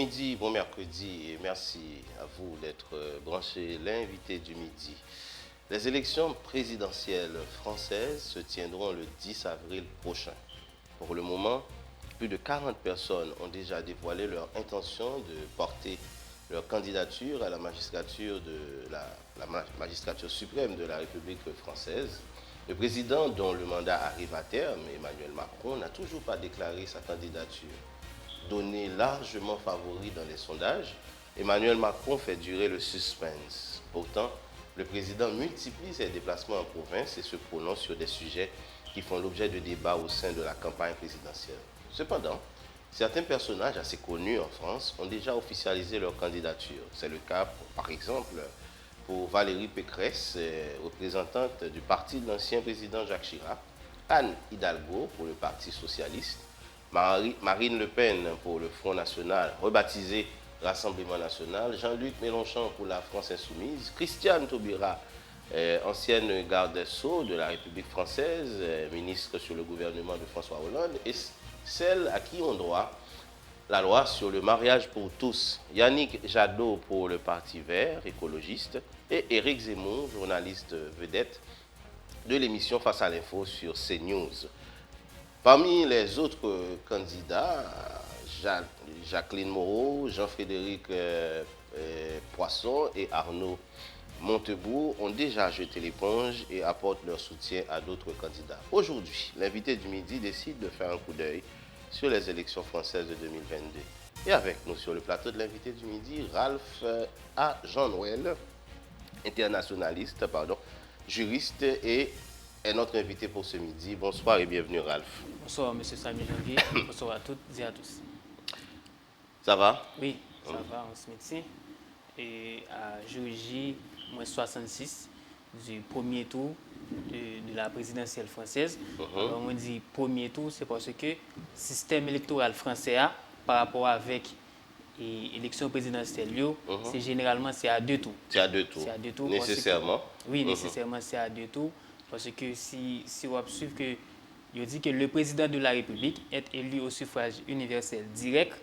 midi, bon mercredi et merci à vous d'être branchés. L'invité du midi. Les élections présidentielles françaises se tiendront le 10 avril prochain. Pour le moment, plus de 40 personnes ont déjà dévoilé leur intention de porter leur candidature à la magistrature magistrature suprême de la République française. Le président, dont le mandat arrive à terme, Emmanuel Macron, n'a toujours pas déclaré sa candidature. Donné largement favori dans les sondages, Emmanuel Macron fait durer le suspense. Pourtant, le président multiplie ses déplacements en province et se prononce sur des sujets qui font l'objet de débats au sein de la campagne présidentielle. Cependant, certains personnages assez connus en France ont déjà officialisé leur candidature. C'est le cas, par exemple, pour Valérie Pécresse, représentante du parti de l'ancien président Jacques Chirac, Anne Hidalgo pour le Parti socialiste, Marine Le Pen pour le Front National, rebaptisé Rassemblement National, Jean-Luc Mélenchon pour la France Insoumise, Christiane Taubira, ancienne garde des Sceaux de la République française, ministre sur le gouvernement de François Hollande, et celle à qui on doit la loi sur le mariage pour tous, Yannick Jadot pour le Parti vert écologiste, et Éric Zemmour, journaliste vedette de l'émission Face à l'info sur CNews. Parmi les autres candidats, Jacqueline Moreau, Jean-Frédéric Poisson et Arnaud Montebourg ont déjà jeté l'éponge et apportent leur soutien à d'autres candidats. Aujourd'hui, l'invité du midi décide de faire un coup d'œil sur les élections françaises de 2022. Et avec nous sur le plateau de l'invité du midi, Ralph A. Jean-Noël, internationaliste, juriste et est notre invité pour ce midi. Bonsoir et bienvenue Ralph. Bonsoir M. Samy Janvier, bonsoir à toutes et à tous. Ça va? Oui, ça va, on se médecin. Et à jury J-66 du premier tour de la présidentielle française. Alors, on dit premier tour, c'est parce que le système électoral français par rapport avec l'élection présidentielle, c'est généralement c'est à deux tours. C'est à deux tours. C'est à deux tours. Nécessairement. Oui, nécessairement c'est à deux tours. Parce que si on observe que il dit que le président de la République est élu au suffrage universel direct,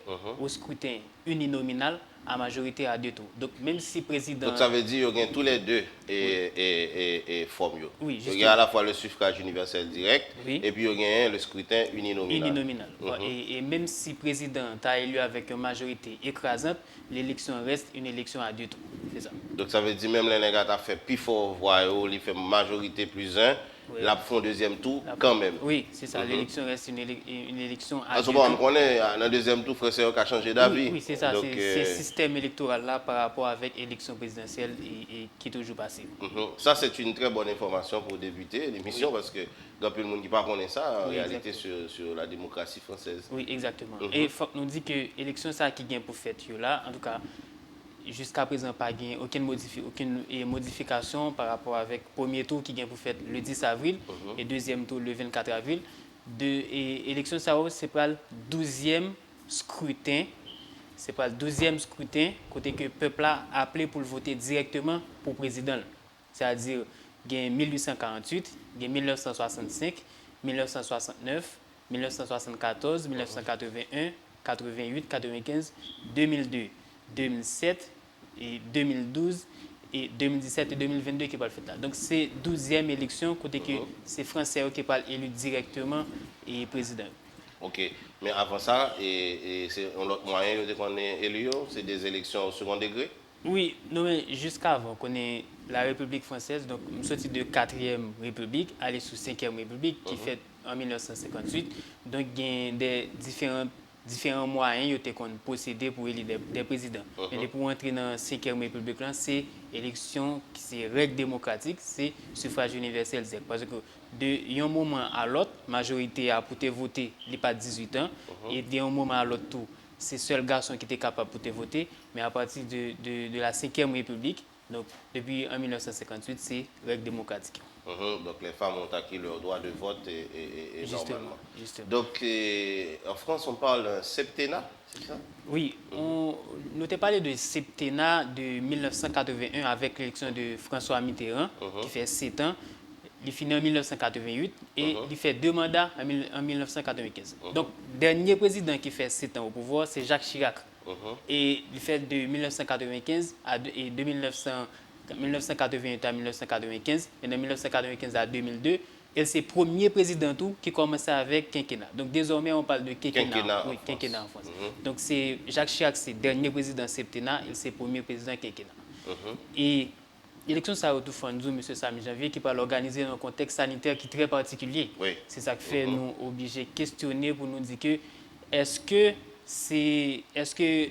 au scrutin uninominal, à majorité à deux tours. Donc même si président... Donc ça veut dire qu'il y a tous les deux et forme. Oui, il y a à la fois le suffrage universel direct et puis il y a le scrutin uninominal. Uninominal. Et même si président est élu avec une majorité écrasante, l'élection reste une élection à deux tours. C'est ça. Donc ça veut dire même les nègres ont fait plus fort voix, il fait majorité plus un. Oui. Là, font deuxième tour quand même. Oui, c'est ça. L'élection reste une élection à deux tours. On connaît, dans le deuxième tour, Français a changé d'avis. Oui, c'est ça. C'est ce système électoral-là par rapport avec l'élection présidentielle et qui est toujours passé. Ça, c'est une très bonne information pour débuter l'émission parce que il y a peu de monde qui ne connaît ça en réalité sur la démocratie française. Oui, exactement. Et il faut nous dire que l'élection, ça qui vient pour faire là, en tout cas, jusqu'à présent, pas aucune modification par rapport avec le premier tour qui vient pour faire le 10 avril et deuxième tour le 24 avril. L'élection, c'est pas le 12e scrutin. C'est pas le 12e scrutin, côté que le peuple a appelé pour le voter directement pour le président. C'est-à-dire, il y a 1848, il y a 1965, 1969, 1974, 1981, 88, 95, 2002, 2007, et 2012 et 2017 et 2022 qui va le faire là. Donc c'est 12e élection côté que c'est Français qui va élu directement et président. OK. Mais avant ça, c'est un autre moyen de qu'on est élu, c'est des élections au second degré? Oui, non, mais jusqu'avant qu'on ait la République française, donc nous sortis de 4e République, aller sous 5e République qui fait en 1958. Donc il y a des différents moyens qui ont procédé pour élire des présidents. Mais pour entrer dans la 5e République, c'est élection, c'est règle démocratique, c'est suffrage universel direct. Parce que d'un moment à l'autre, la majorité a pu voter, il n'est pas 18 ans, et d'un moment à l'autre, tout, c'est seul garçon qui était capable de voter, mais à partir de la 5e République, donc depuis 1958, c'est règle démocratique. Donc les femmes ont acquis leur droit de vote et justement. Donc en France, on parle d'un septennat, c'est ça? Oui, on a parlé de septennat de 1981 avec l'élection de François Mitterrand, qui fait 7 ans. Il finit en 1988 et il fait 2 mandats en 1995. Donc, le dernier président qui fait 7 ans au pouvoir, c'est Jacques Chirac Et du fait de 1995 et de 1981 à 1995, et de 1995 à 2002, et c'est le premier président tout qui commençait avec quinquennat. Donc désormais, on parle de quinquennat, oui, quinquennat en France. Donc c'est Jacques Chirac, c'est le dernier président septennat, et c'est le premier président quinquennat. Et l'élection, ça a tout fait, nous, M. Samy Janvier, qui parle organiser dans un contexte sanitaire qui est très particulier. Oui. C'est ça qui fait nous obliger de questionner pour nous dire que est-ce que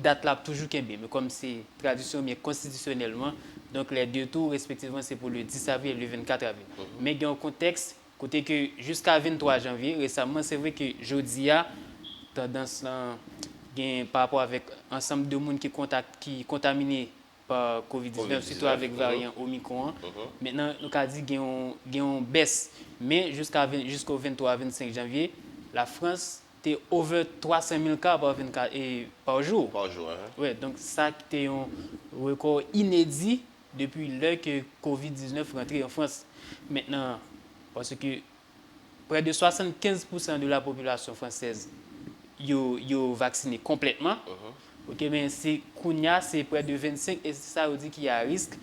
date là toujours qu'un mais comme c'est tradition mais constitutionnellement, donc les deux tours respectivement c'est pour le 10 avril et le 24 avril. Mais il y a un contexte côté que jusqu'à 23 janvier récemment c'est vrai que jeudi a tendance là par rapport avec ensemble de monde qui contaminé par COVID-19 surtout avec variant Omicron. Maintenant nous avons dit qu'il y a une baisse mais jusqu'au 23-25 janvier la France c'était over 300 000 cas par jour. Par jour, hein? Oui, donc ça c'était un record inédit depuis l'heure que COVID-19 rentré en France. Maintenant, parce que près de 75% de la population française est vaccinée complètement. Ok, mais c'est près de 25 et c'est ça on dit qu'il y a un risque.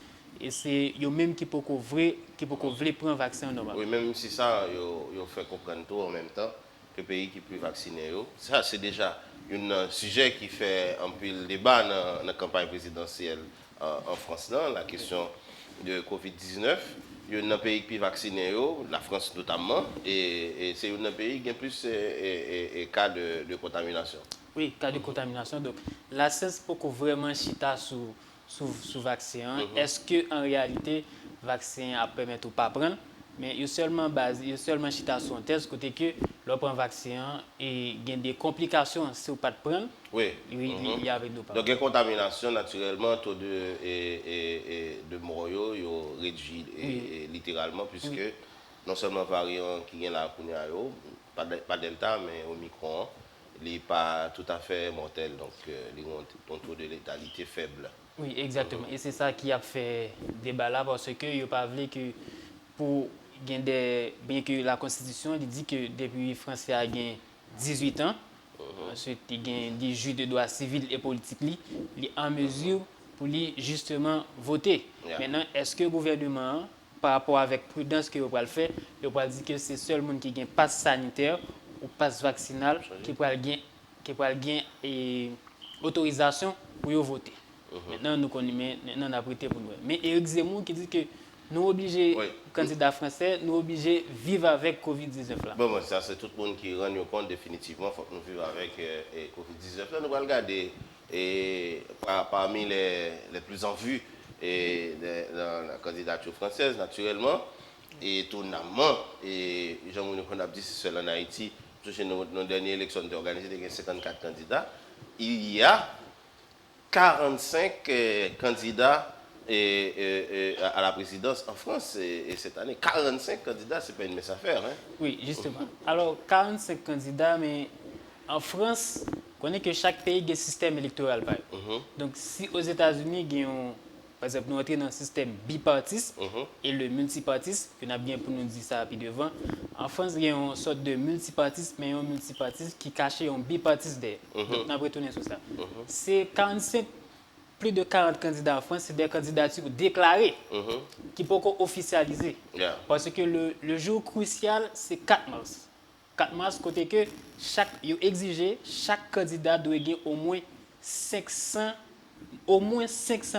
Et c'est eux même qui peuvent prendre un vaccin normal. Oui, même si ça, ils fait comprendre tout en même temps. Que pays qui peut vacciner. Ça, c'est déjà un sujet qui fait un peu le débat dans la campagne présidentielle en France, la question de COVID-19. Il y a un pays qui peut vacciner, la France notamment, et c'est un pays qui a plus de cas de contamination. Oui, cas de contamination. Donc, la cesse pour que vraiment chita sous vaccin, est-ce qu'en réalité, le vaccin a permis ou pas prendre? Mais il y a seulement chita sur un test côté que l'on prend vaccin et il y a des complications si on pas de prendre. Oui. Il y a avec nous. Donc, il y a contamination, naturellement, taux de mort est réduit littéralement, puisque non seulement variant qui est là, pas Delta, mais Omicron, il n'est pas tout à fait mortel, donc il a un taux de létalité faible. Oui, exactement. Et c'est ça qui a fait débat là, parce que il n'y a pas voulu que pour bien que la Constitution dit que depuis France a gagné 18 ans, ensuite il gagne des juges de droits civils et politiques, il est en mesure pour lui justement voter. Maintenant, est-ce que le gouvernement, par rapport avec prudence qu'il va le faire, il va dire que c'est seul monde qui gagne passe sanitaire ou passe vaccinal qui va gagner autorisation pour voter. Maintenant, nous connaissons, maintenant on a prêté pour nous. Mais Éric Zemmour qui dit que nous obligés, candidats français, nous obligés de vivre avec Covid-19 là. Bon, ça c'est tout le monde qui rend compte définitivement, il faut que nous vivions avec Covid-19. Là, nous allons regarder parmi les plus en vue dans la candidature française, naturellement, et étonnamment, et Jean-Mounou a dit c'est seul en Haïti, parce que nos dernières élections ont organisé avec 54 candidats, il y a 45 candidats à la présidence en France et cette année. 45 candidats, ce n'est pas une mince affaire. Hein? Oui, justement. Alors, 45 candidats, mais en France, on connaît que chaque pays a un système électoral. Donc, si aux États-Unis, par exemple, nous entrons dans un système bipartiste et le multipartiste, on a bien pour nous dire ça puis devant. En France, il y a une sorte de multipartiste, mais un multipartiste qui cache un bipartiste derrière. Donc, on a retourné sur ça. C'est 45 plus de 40 candidats en France, c'est des candidatures déclarées qui peuvent être officialisées. Parce que le jour crucial, c'est 4 mars. 4 mars, côté que chaque candidat doit gagner au moins 500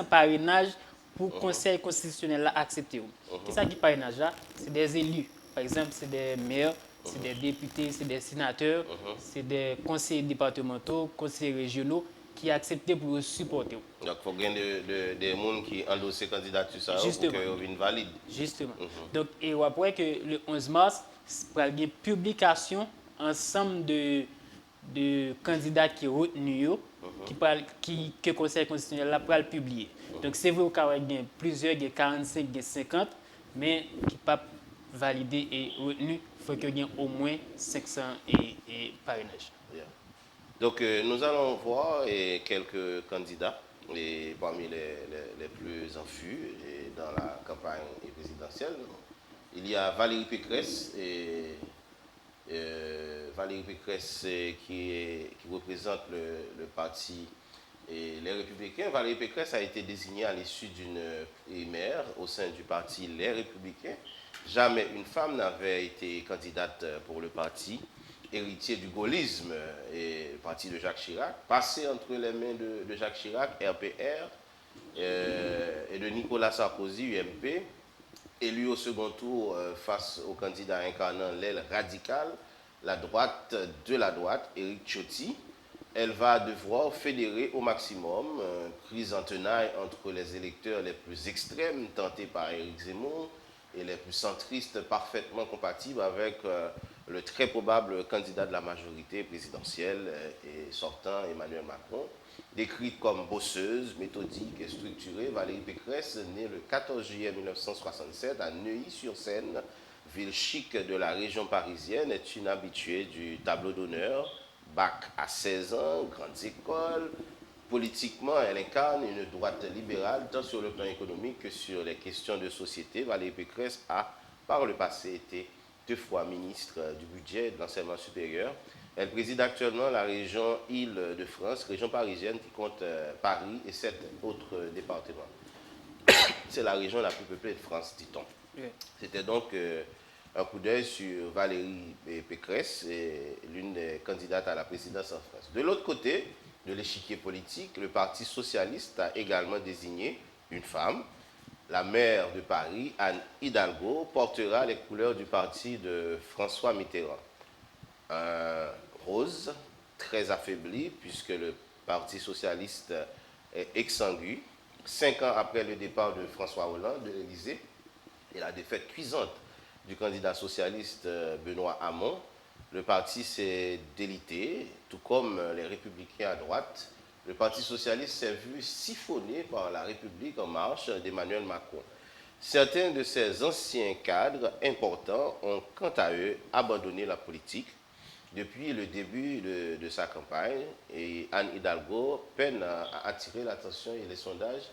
parrainages pour le Conseil constitutionnel accepter. Qu'est-ce que parrainage là? C'est des élus. Par exemple, c'est des maires, c'est des députés, c'est des sénateurs, c'est des conseillers départementaux, conseillers régionaux qui acceptent pour le supporter. Donc, il faut gagner des gens qui endossent ces candidatures pour qu'ils viennent valides. Justement. Donc, et après que le 11 mars, il y a une publication ensemble de candidats qui sont retenus, que le Conseil constitutionnel va le publier. Donc, c'est vrai qu'il y a plusieurs, il y a 45, il y a 50, mais qui ne sont pas validés et retenus, il faut qu'il y ait au moins 500 parrainages. Donc, nous allons voir quelques candidats parmi les plus en vue dans la campagne présidentielle. Il y a Valérie Pécresse Valérie Pécresse qui représente le parti et Les Républicains. Valérie Pécresse a été désignée à l'issue d'une primaire au sein du parti Les Républicains. Jamais une femme n'avait été candidate pour le parti, héritier du gaullisme et le parti de Jacques Chirac, passé entre les mains de Jacques Chirac, RPR, et de Nicolas Sarkozy, UMP, élu au second tour face au candidat incarnant l'aile radicale, la droite de la droite, Éric Ciotti. Elle va devoir fédérer au maximum, prise en tenaille entre les électeurs les plus extrêmes tentés par Éric Zemmour et les plus centristes parfaitement compatibles avec le très probable candidat de la majorité présidentielle et sortant, Emmanuel Macron. Décrite comme bosseuse, méthodique et structurée, Valérie Pécresse, née le 14 juillet 1967 à Neuilly-sur-Seine, ville chic de la région parisienne, est une habituée du tableau d'honneur. Bac à 16 ans, grandes écoles. Politiquement, elle incarne une droite libérale, tant sur le plan économique que sur les questions de société. Valérie Pécresse a, par le passé, été 2 fois ministre du budget et de l'enseignement supérieur. Elle préside actuellement la région Île-de-France, région parisienne qui compte Paris et 7 autres départements. C'est la région la plus peuplée de France, dit-on. Oui. C'était donc un coup d'œil sur Valérie Pécresse, l'une des candidates à la présidence en France. De l'autre côté de l'échiquier politique, le Parti socialiste a également désigné une femme. La maire de Paris, Anne Hidalgo, portera les couleurs du parti de François Mitterrand. Rose, très affaibli, puisque le Parti socialiste est exsangue. 5 ans après le départ de François Hollande de l'Élysée et la défaite cuisante du candidat socialiste Benoît Hamon, le parti s'est délité, tout comme les Républicains à droite. Le Parti socialiste s'est vu siphonné par la République en marche d'Emmanuel Macron. Certains de ces anciens cadres importants ont, quant à eux, abandonné la politique depuis le début de sa campagne, et Anne Hidalgo peine à attirer l'attention et les sondages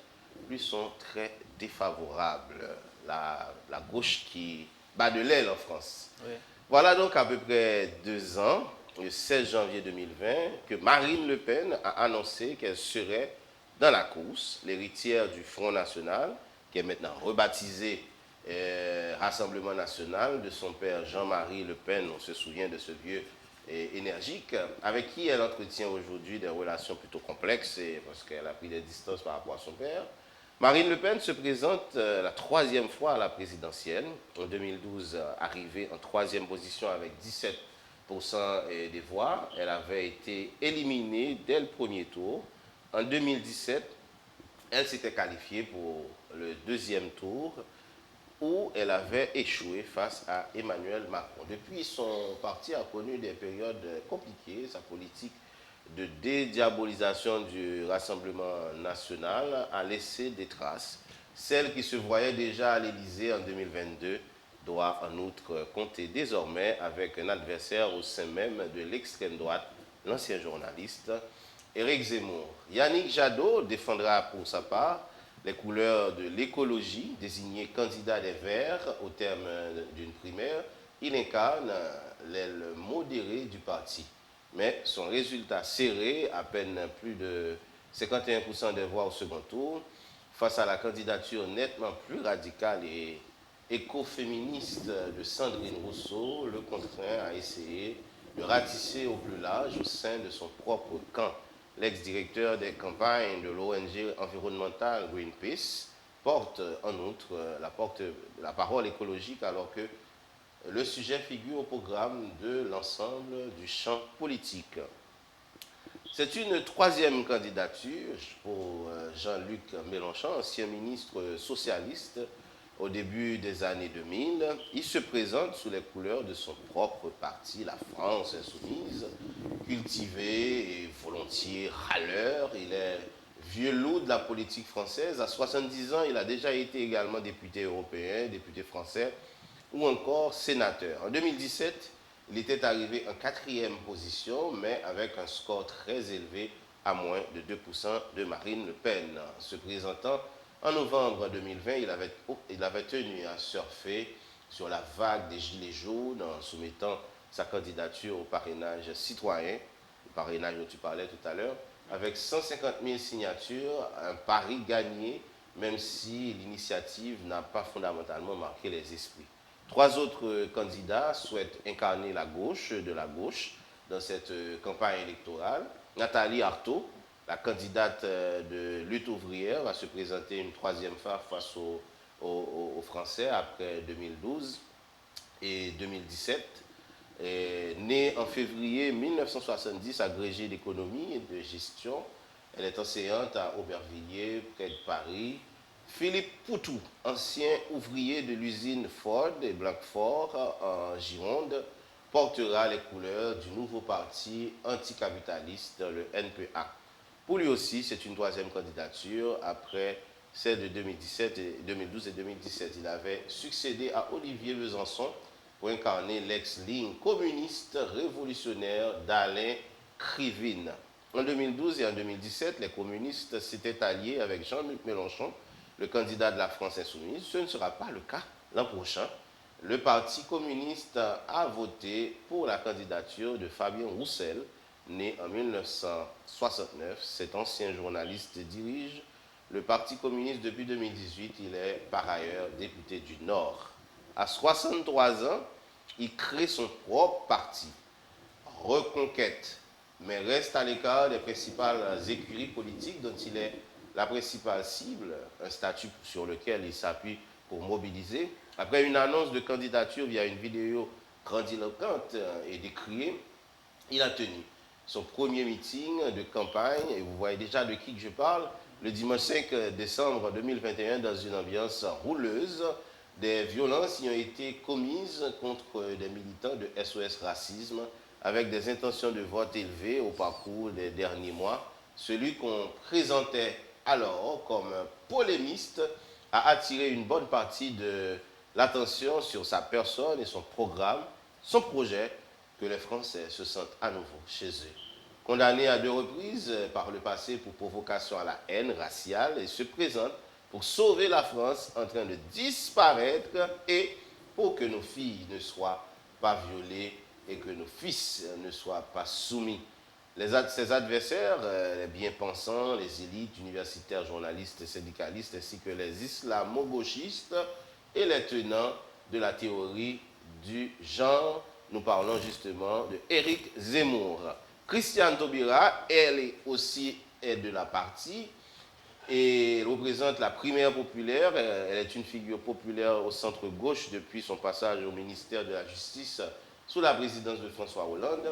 lui sont très défavorables. La gauche qui bat de l'aile en France. Oui. Voilà donc à peu près 2 ans, le 16 janvier 2020, que Marine Le Pen a annoncé qu'elle serait dans la course, l'héritière du Front National, qui est maintenant rebaptisé Rassemblement National, de son père Jean-Marie Le Pen, on se souvient de ce vieux énergique, avec qui elle entretient aujourd'hui des relations plutôt complexes, parce qu'elle a pris des distances par rapport à son père. Marine Le Pen se présente la 3e fois à la présidentielle. En 2012, arrivée en 3e position avec 17% des voix. Elle avait été éliminée dès le premier tour. En 2017, elle s'était qualifiée pour le 2e tour, où elle avait échoué face à Emmanuel Macron. Depuis, son parti a connu des périodes compliquées. Sa politique de dédiabolisation du Rassemblement national a laissé des traces. Celle qui se voyait déjà à l'Élysée en 2022 doit en outre compter désormais avec un adversaire au sein même de l'extrême droite, l'ancien journaliste Éric Zemmour. Yannick Jadot défendra pour sa part les couleurs de l'écologie, désigné candidat des Verts au terme d'une primaire. Il incarne l'aile modérée du parti. Mais son résultat serré, à peine plus de 51% des voix au second tour, face à la candidature nettement plus radicale et écoféministe de Sandrine Rousseau, le contraint à essayer de ratisser au plus large au sein de son propre camp. L'ex-directeur des campagnes de l'ONG environnementale Greenpeace porte en outre la parole écologique, alors que le sujet figure au programme de l'ensemble du champ politique. C'est une 3e candidature pour Jean-Luc Mélenchon, ancien ministre socialiste au début des années 2000. Il se présente sous les couleurs de son propre parti, la France Insoumise, cultivé et volontiers râleur. Il est vieux loup de la politique française. À 70 ans, il a déjà été également député européen, député français, ou encore sénateur. En 2017, il était arrivé en 4e position, mais avec un score très élevé, à moins de 2% de Marine Le Pen. Se présentant en novembre 2020, il avait tenu à surfer sur la vague des Gilets jaunes en soumettant sa candidature au parrainage citoyen, le parrainage dont tu parlais tout à l'heure, avec 150 000 signatures, un pari gagné, même si l'initiative n'a pas fondamentalement marqué les esprits. 3 autres candidats souhaitent incarner la gauche de la gauche dans cette campagne électorale. Nathalie Arthaud, la candidate de lutte ouvrière, va se présenter une 3e fois face aux Français après 2012 et 2017. Née en février 1970, agrégée d'économie et de gestion, elle est enseignante à Aubervilliers, près de Paris. Philippe Poutou, ancien ouvrier de l'usine Ford et Blanquefort en Gironde, portera les couleurs du nouveau parti anticapitaliste, le NPA. Pour lui aussi, c'est une 3e candidature après celle de 2012 et 2017. Il avait succédé à Olivier Besançon pour incarner l'ex-ligne communiste révolutionnaire d'Alain Krivine. En 2012 et en 2017, les communistes s'étaient alliés avec Jean-Luc Mélenchon, le candidat de la France insoumise. Ce ne sera pas le cas l'an prochain. Le Parti communiste a voté pour la candidature de Fabien Roussel, né en 1969. Cet ancien journaliste dirige le Parti communiste depuis 2018. Il est par ailleurs député du Nord. À 63 ans, il crée son propre parti, Reconquête, mais reste à l'écart des principales écuries politiques dont il est la principale cible, un statut sur lequel il s'appuie pour mobiliser. Après une annonce de candidature via une vidéo grandiloquente et décriée, il a tenu son premier meeting de campagne, et vous voyez déjà de qui que je parle, le dimanche 5 décembre 2021 dans une ambiance rouleuse. Des violences y ont été commises contre des militants de SOS Racisme avec des intentions de vote élevées au parcours des derniers mois. Celui qu'on présentait alors comme polémiste a attiré une bonne partie de l'attention sur sa personne et son programme, son projet, que les Français se sentent à nouveau chez eux. Condamné à 2 reprises par le passé pour provocation à la haine raciale, il se présente pour sauver la France en train de disparaître et pour que nos filles ne soient pas violées et que nos fils ne soient pas soumis. Ses adversaires, les bien-pensants, les élites universitaires, journalistes et syndicalistes, ainsi que les islamo-gauchistes et les tenants de la théorie du genre, nous parlons justement de Éric Zemmour. Christiane Taubira, elle aussi est de la partie et représente la primaire populaire. Elle est une figure populaire au centre-gauche depuis son passage au ministère de la Justice sous la présidence de François Hollande.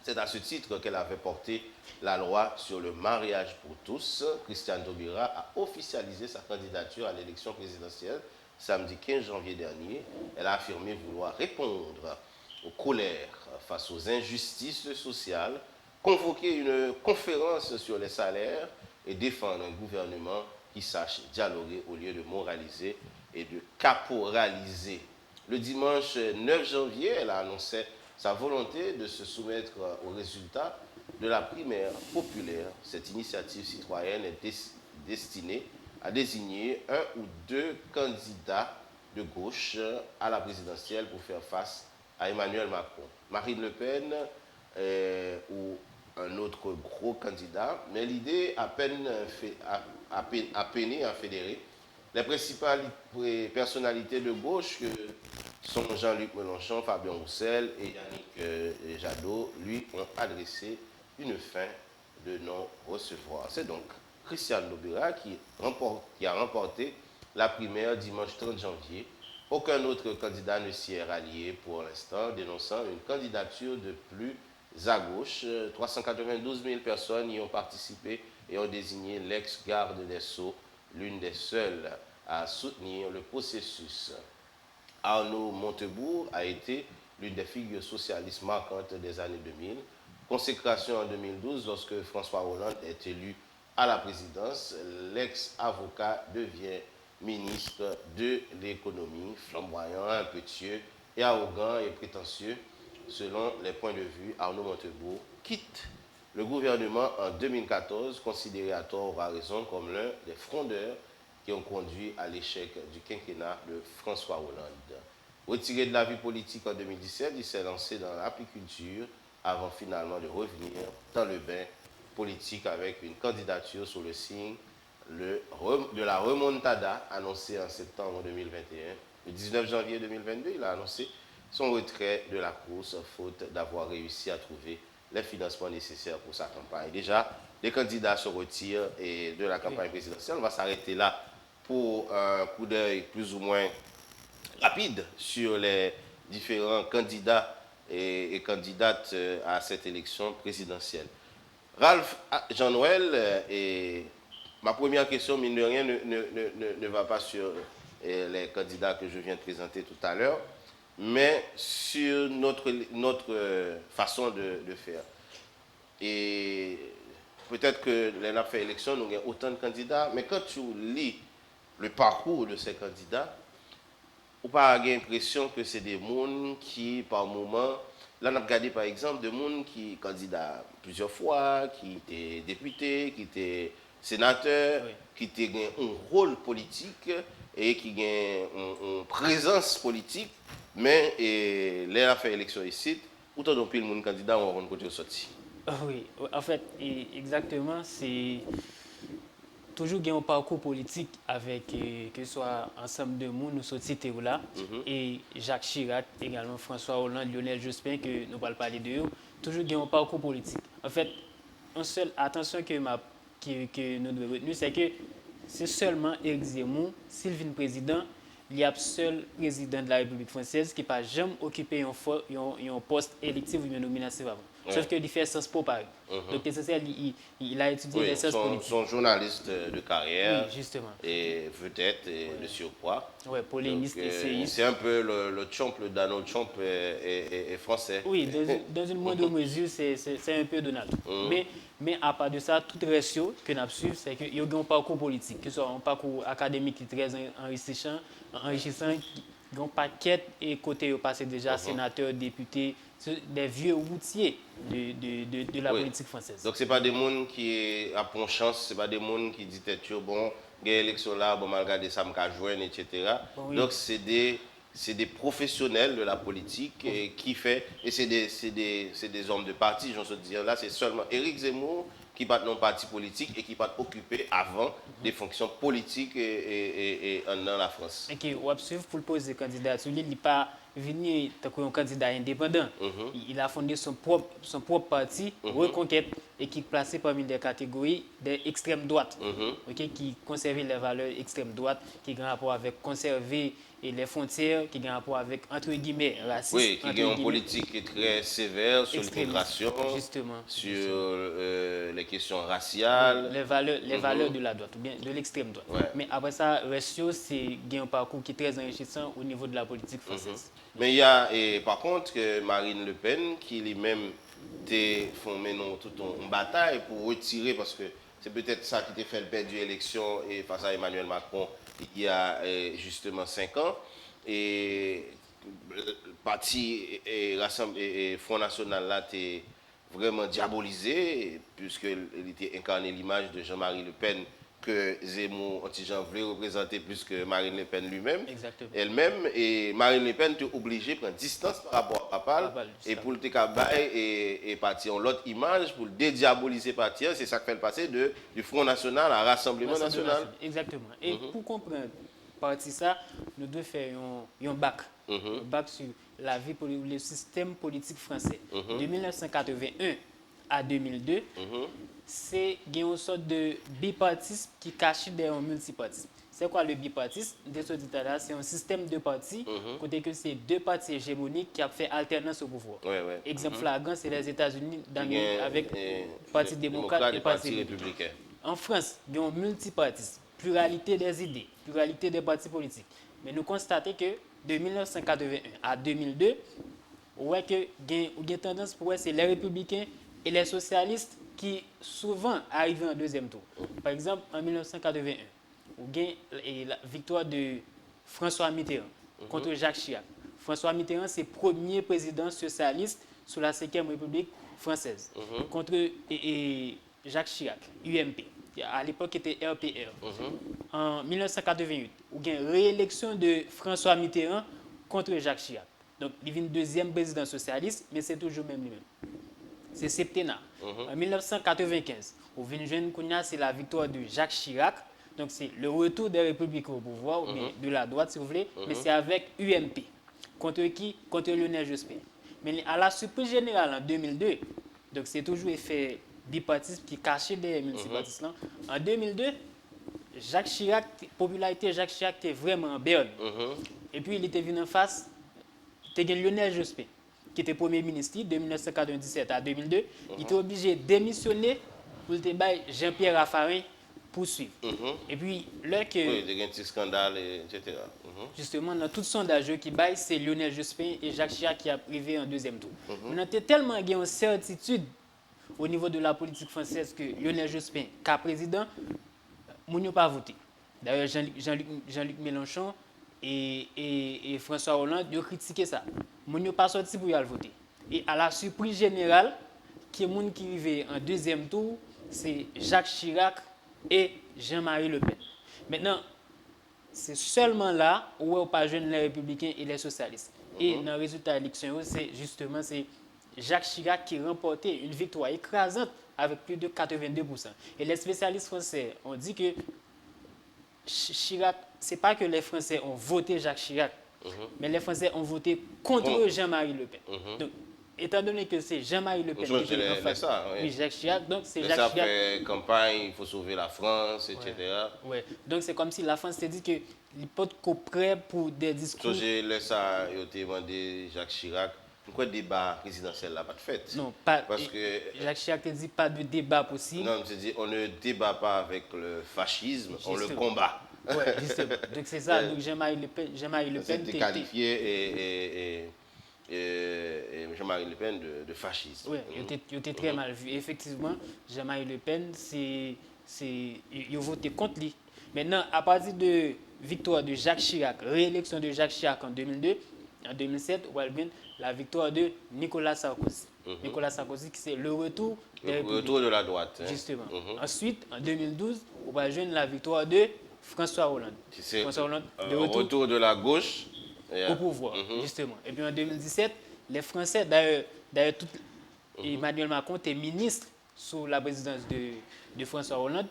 C'est à ce titre qu'elle avait porté la loi sur le mariage pour tous. Christiane Taubira a officialisé sa candidature à l'élection présidentielle samedi 15 janvier dernier. Elle a affirmé vouloir répondre aux colères face aux injustices sociales, convoquer une conférence sur les salaires et défendre un gouvernement qui sache dialoguer au lieu de moraliser et de caporaliser. Le dimanche 9 janvier, elle a annoncé sa volonté de se soumettre aux résultats de la primaire populaire. Cette initiative citoyenne est destinée à désigner 1 ou 2 candidats de gauche à la présidentielle pour faire face à Emmanuel Macron. Marine Le Pen ou un autre gros candidat, mais l'idée a peiné à fédérer les principales personnalités de gauche que sont Jean-Luc Mélenchon, Fabien Roussel et Yannick Jadot, lui ont adressé une fin de non-recevoir. C'est donc Christiane Taubira qui a remporté la primaire dimanche 30 janvier. Aucun autre candidat ne s'y est rallié pour l'instant, dénonçant une candidature de plus à gauche. 392 000 personnes y ont participé et ont désigné l'ex-garde des Sceaux, l'une des seules à soutenir le processus. Arnaud Montebourg a été l'une des figures socialistes marquantes des années 2000. Consécration en 2012, lorsque François Hollande est élu à la présidence, l'ex-avocat devient ministre de l'économie, flamboyant, impétueux et arrogant et prétentieux. Selon les points de vue, Arnaud Montebourg quitte le gouvernement en 2014, considéré à tort ou à raison comme l'un des frondeurs qui ont conduit à l'échec du quinquennat de François Hollande. Retiré de la vie politique en 2017, il s'est lancé dans l'apiculture avant finalement de revenir dans le bain politique avec une candidature sous le signe de la remontada annoncée en septembre 2021. Le 19 janvier 2022, il a annoncé son retrait de la course faute d'avoir réussi à trouver les financements nécessaires pour sa campagne. Déjà, les candidats se retirent et de la campagne présidentielle. On va s'arrêter là pour un coup d'œil plus ou moins rapide sur les différents candidats et candidates à cette élection présidentielle. Ralph Jean-Noël, et ma première question, mine de rien, ne va pas sur les candidats que je viens de présenter tout à l'heure, mais sur notre façon de faire. Et peut-être que les a fait élection, nous avons autant de candidats, mais quand tu lis le parcours de ces candidats, on pas l'impression que c'est des gens qui, par moment, là, on a regardé par exemple des gens qui sont candidats plusieurs fois, qui étaient députés, qui étaient sénateurs, qui étaient un rôle politique et qui ont une présence politique, mais les a fait élection ici, autant de pile de candidats ont côté sorti. Oui, en fait, exactement, c'est toujours un parcours politique avec que ce soit ensemble de monde nous sortis là et Jacques Chirac également François Hollande, Lionel Jospin que nous allons parler de eux, toujours un parcours politique. En fait, une seule attention que nous devons retenir, c'est que c'est seulement Éric Zemmour, s'il vient président, il y a seul président de la République française qui n'a pas jamais occupé un poste électif ou une nomination avant. Sauf qu'il fait sens pour Paris. Donc, l'essentiel, il a étudié les sciences politiques. Son journaliste de carrière. Oui, justement. Et vedette et de surpoids. Oui, polémiste, essayiste. C'est un peu le Trump, le Donald Trump est français. Oui, dans une moindre mesure, c'est un peu Donald. Mais à part de ça, tout ratio que nous suivons, c'est qu'il y a un parcours politique, que ce soit un parcours académique qui est très enrichissant, un paquet et côté passé déjà sénateur, député, des vieux routiers de la politique française. Donc, ce n'est pas des gens qui ont chance, ce n'est pas des gens qui disent bon, il y a l'élection là, bon, mal regarder ça, me joindre, etc. Bon, donc, c'est des professionnels de la politique qui fait, et c'est des hommes de parti, j'en sais dire. Là, c'est seulement Éric Zemmour qui bat non parti politique et qui bat occupé avant des fonctions politiques et dans la France. Ok, on va suivre pour le poser candidature. Il n'est pas venu comme un candidat indépendant. Il a fondé son propre parti, Reconquête, et qui est placé parmi les catégories des extrêmes droites, qui conservent les valeurs extrêmes droites, qui ont un rapport avec conserver les frontières, qui ont un rapport avec, entre guillemets, racisme. Oui, qui ont une politique très sévère sur l'immigration, sur les questions raciales. Les valeurs de la droite, ou bien de l'extrême droite. Ouais. Mais après ça, Restio, c'est un parcours qui est très enrichissant au niveau de la politique française. Mais il y a, par contre, Marine Le Pen, qui lui-même font tout une bataille pour retirer, parce que c'est peut-être ça qui t'a fait perdre l'élection face à Emmanuel Macron il y a justement 5 ans. Et le parti et Front National là était vraiment diabolisé, puisqu'il était incarné l'image de Jean-Marie Le Pen que Zemmour, anti-Jean, voulait représenter plus que Marine Le Pen lui-même, elle-même. Et Marine Le Pen était obligée de prendre distance par rapport à Papal et pour le TKB et partir en l'autre image, pour le dédiaboliser partir. C'est ça qui fait le passer du Front National à Rassemblement National. Exactement. Et pour comprendre partie ça, nous devons faire un bac. Un bac sur la vie politique, le système politique français. De 1981 à 2002, c'est une sorte de bipartisme qui cache derrière un multipartisme. C'est quoi le bipartisme? C'est un système de partis, côté que c'est deux partis hégémoniques qui ont fait alternance au pouvoir. Exemple flagrant, c'est les États-Unis avec le Parti démocrate et le Parti républicain. En France, il y a un multipartisme, pluralité des idées, pluralité des partis politiques. Mais nous constatons que de 1981 à 2002, on voit que il y a tendance pour c'est les républicains et les socialistes qui souvent arrivent en deuxième tour. Par exemple, en 1981, on gagne la victoire de François Mitterrand contre Jacques Chirac. François Mitterrand, c'est le premier président socialiste sous la 5e République française. Contre Jacques Chirac, UMP. À l'époque, c'était RPR. En 1988, on gagne réélection de François Mitterrand contre Jacques Chirac. Donc, il vient deuxième président socialiste, mais c'est toujours même lui-même. C'est septennat. En 1995, au Vinjeune Kounia, c'est la victoire de Jacques Chirac. Donc, c'est le retour des Républicains au pouvoir, ou bien de la droite, si vous voulez, mais c'est avec UMP. Contre qui? Contre Lionel Jospin. Mais à la surprise générale, en 2002, donc c'est toujours effet bipartisme qui cachait des multipartistes. En 2002, Jacques Chirac, popularité Jacques Chirac était vraiment en berne. Et puis, il était venu en face, c'était Lionel Jospin, qui était Premier ministre de 1997 à 2002. Il était obligé de démissionner pour le débat Jean-Pierre Raffarin poursuivre. Et puis, là que... Oui, il y a un petit scandale, etc. Justement, dans tout sondage qui baille, c'est Lionel Jospin et Jacques Chirac qui a privé en deuxième tour. On était tellement une certitude au niveau de la politique française que Lionel Jospin, cas président, nous n'avons pas voté. D'ailleurs, Jean-Luc Mélenchon et François Hollande ont critiqué ça. Nous n'avons pas sorti pour y aller voter. Et à la surprise générale, qui est le monde qui arrivé en deuxième tour, c'est Jacques Chirac et Jean-Marie Le Pen. Maintenant, c'est seulement là où on pas jeune les républicains et les socialistes. Et dans le résultat de l'élection, c'est justement Jacques Chirac qui remportait une victoire écrasante avec plus de 82%. Et les spécialistes français ont dit que Chirac, c'est pas que les Français ont voté Jacques Chirac, mais les Français ont voté contre Jean-Marie Le Pen. Donc, étant donné que c'est Jean-Marie Le Pen qui est en face, oui, Jacques Chirac, donc c'est Jacques Chirac. Après campagne, il faut sauver la France, etc. Ouais. Donc c'est comme si la France s'est dit que les potes sont prêts pour des discours. J'ai laissé ça, il a demandé Jacques Chirac. Pourquoi le débat présidentiel n'a pas de fait? Non, pas. Parce que Jacques Chirac a dit pas de débat possible. Non, je dis on ne débat pas avec le fascisme, on le combat. Oui, justement. Donc c'est ça. Donc Jean-Marie Le Pen, c'était qualifié et Jean-Marie Le Pen de fasciste. Oui, il était très mal vu. Effectivement, Jean-Marie Le Pen, il a voté contre lui. Maintenant, à partir de victoire de Jacques Chirac, réélection de Jacques Chirac en 2002, en 2007, la victoire de Nicolas Sarkozy. Nicolas Sarkozy, qui c'est le retour de la droite. Justement. Ensuite, en 2012, on va joindre la victoire de François Hollande. François Hollande, retour de la gauche au pouvoir, justement. Et puis en 2017, les Français, d'ailleurs Emmanuel Macron était ministre sous la présidence de François Hollande.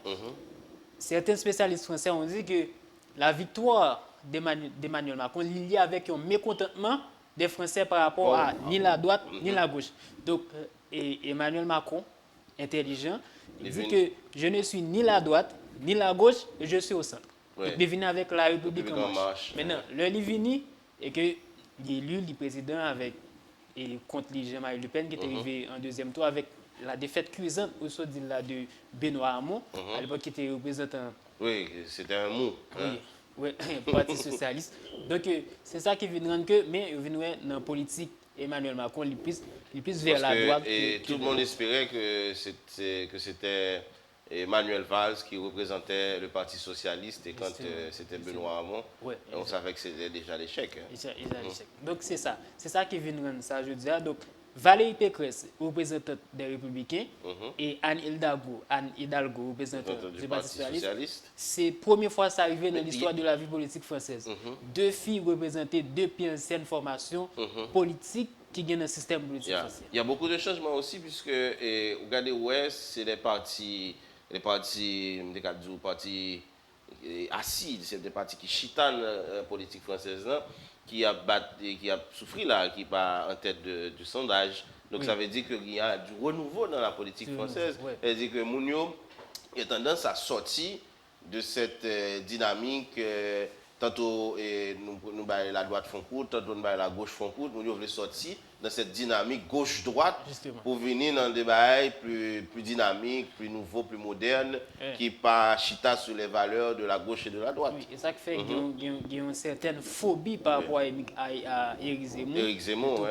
Certains spécialistes français ont dit que la victoire d'Emmanuel Macron est liée avec un mécontentement des Français par rapport à ni la droite ni la gauche. Donc, Emmanuel Macron, intelligent, il dit que je ne suis ni la droite ni la gauche, et je suis au centre. Donc, il vient avec la République en marche. Maintenant, le Livini, et que il est élu le président contre Jean-Marie Le Pen, qui est arrivé en deuxième tour avec la défaite cuisante de Benoît Hamon, à l'époque qui était représentant. Oui, c'était un mot. Oui, Parti socialiste. Donc, c'est ça qui vient de rendre que, mais il vient dans la politique, Emmanuel Macron, il plus vers la droite. Et tout le monde espérait que c'était Manuel Valls qui représentait le Parti socialiste, et quand c'était Benoît Hamon, on savait que c'était déjà l'échec. Donc, c'est ça. C'est ça qui vient de rendre ça, je dirais. Donc, Valérie Pécresse, représentante des Républicains, et Anne Hidalgo, représentante du Parti socialiste. C'est la première fois que ça arrive dans l'histoire de la vie politique française. Deux filles représentées depuis une certaine formation politique qui gagne un système politique français. Il y a beaucoup de changements aussi, puisque, regardez, c'est les partis assis, c'est des partis qui chitanent la politique française, là, qui a souffert là, qui n'est pas en tête du sondage. Donc ça veut dire qu'il y a du renouveau dans la politique française. Ça veut dire que Mounio a tendance à sortir de cette dynamique. Tantôt nous la droite font court, tantôt nous la gauche font court. Nous voulons sortir dans cette dynamique gauche-droite pour venir dans des bails plus dynamiques, plus nouveaux, plus modernes, qui n'est pas chita sur les valeurs de la gauche et de la droite. Oui, et ça fait qu'il y a une certaine phobie par rapport à Éric Zemmour. Éric Zemmour,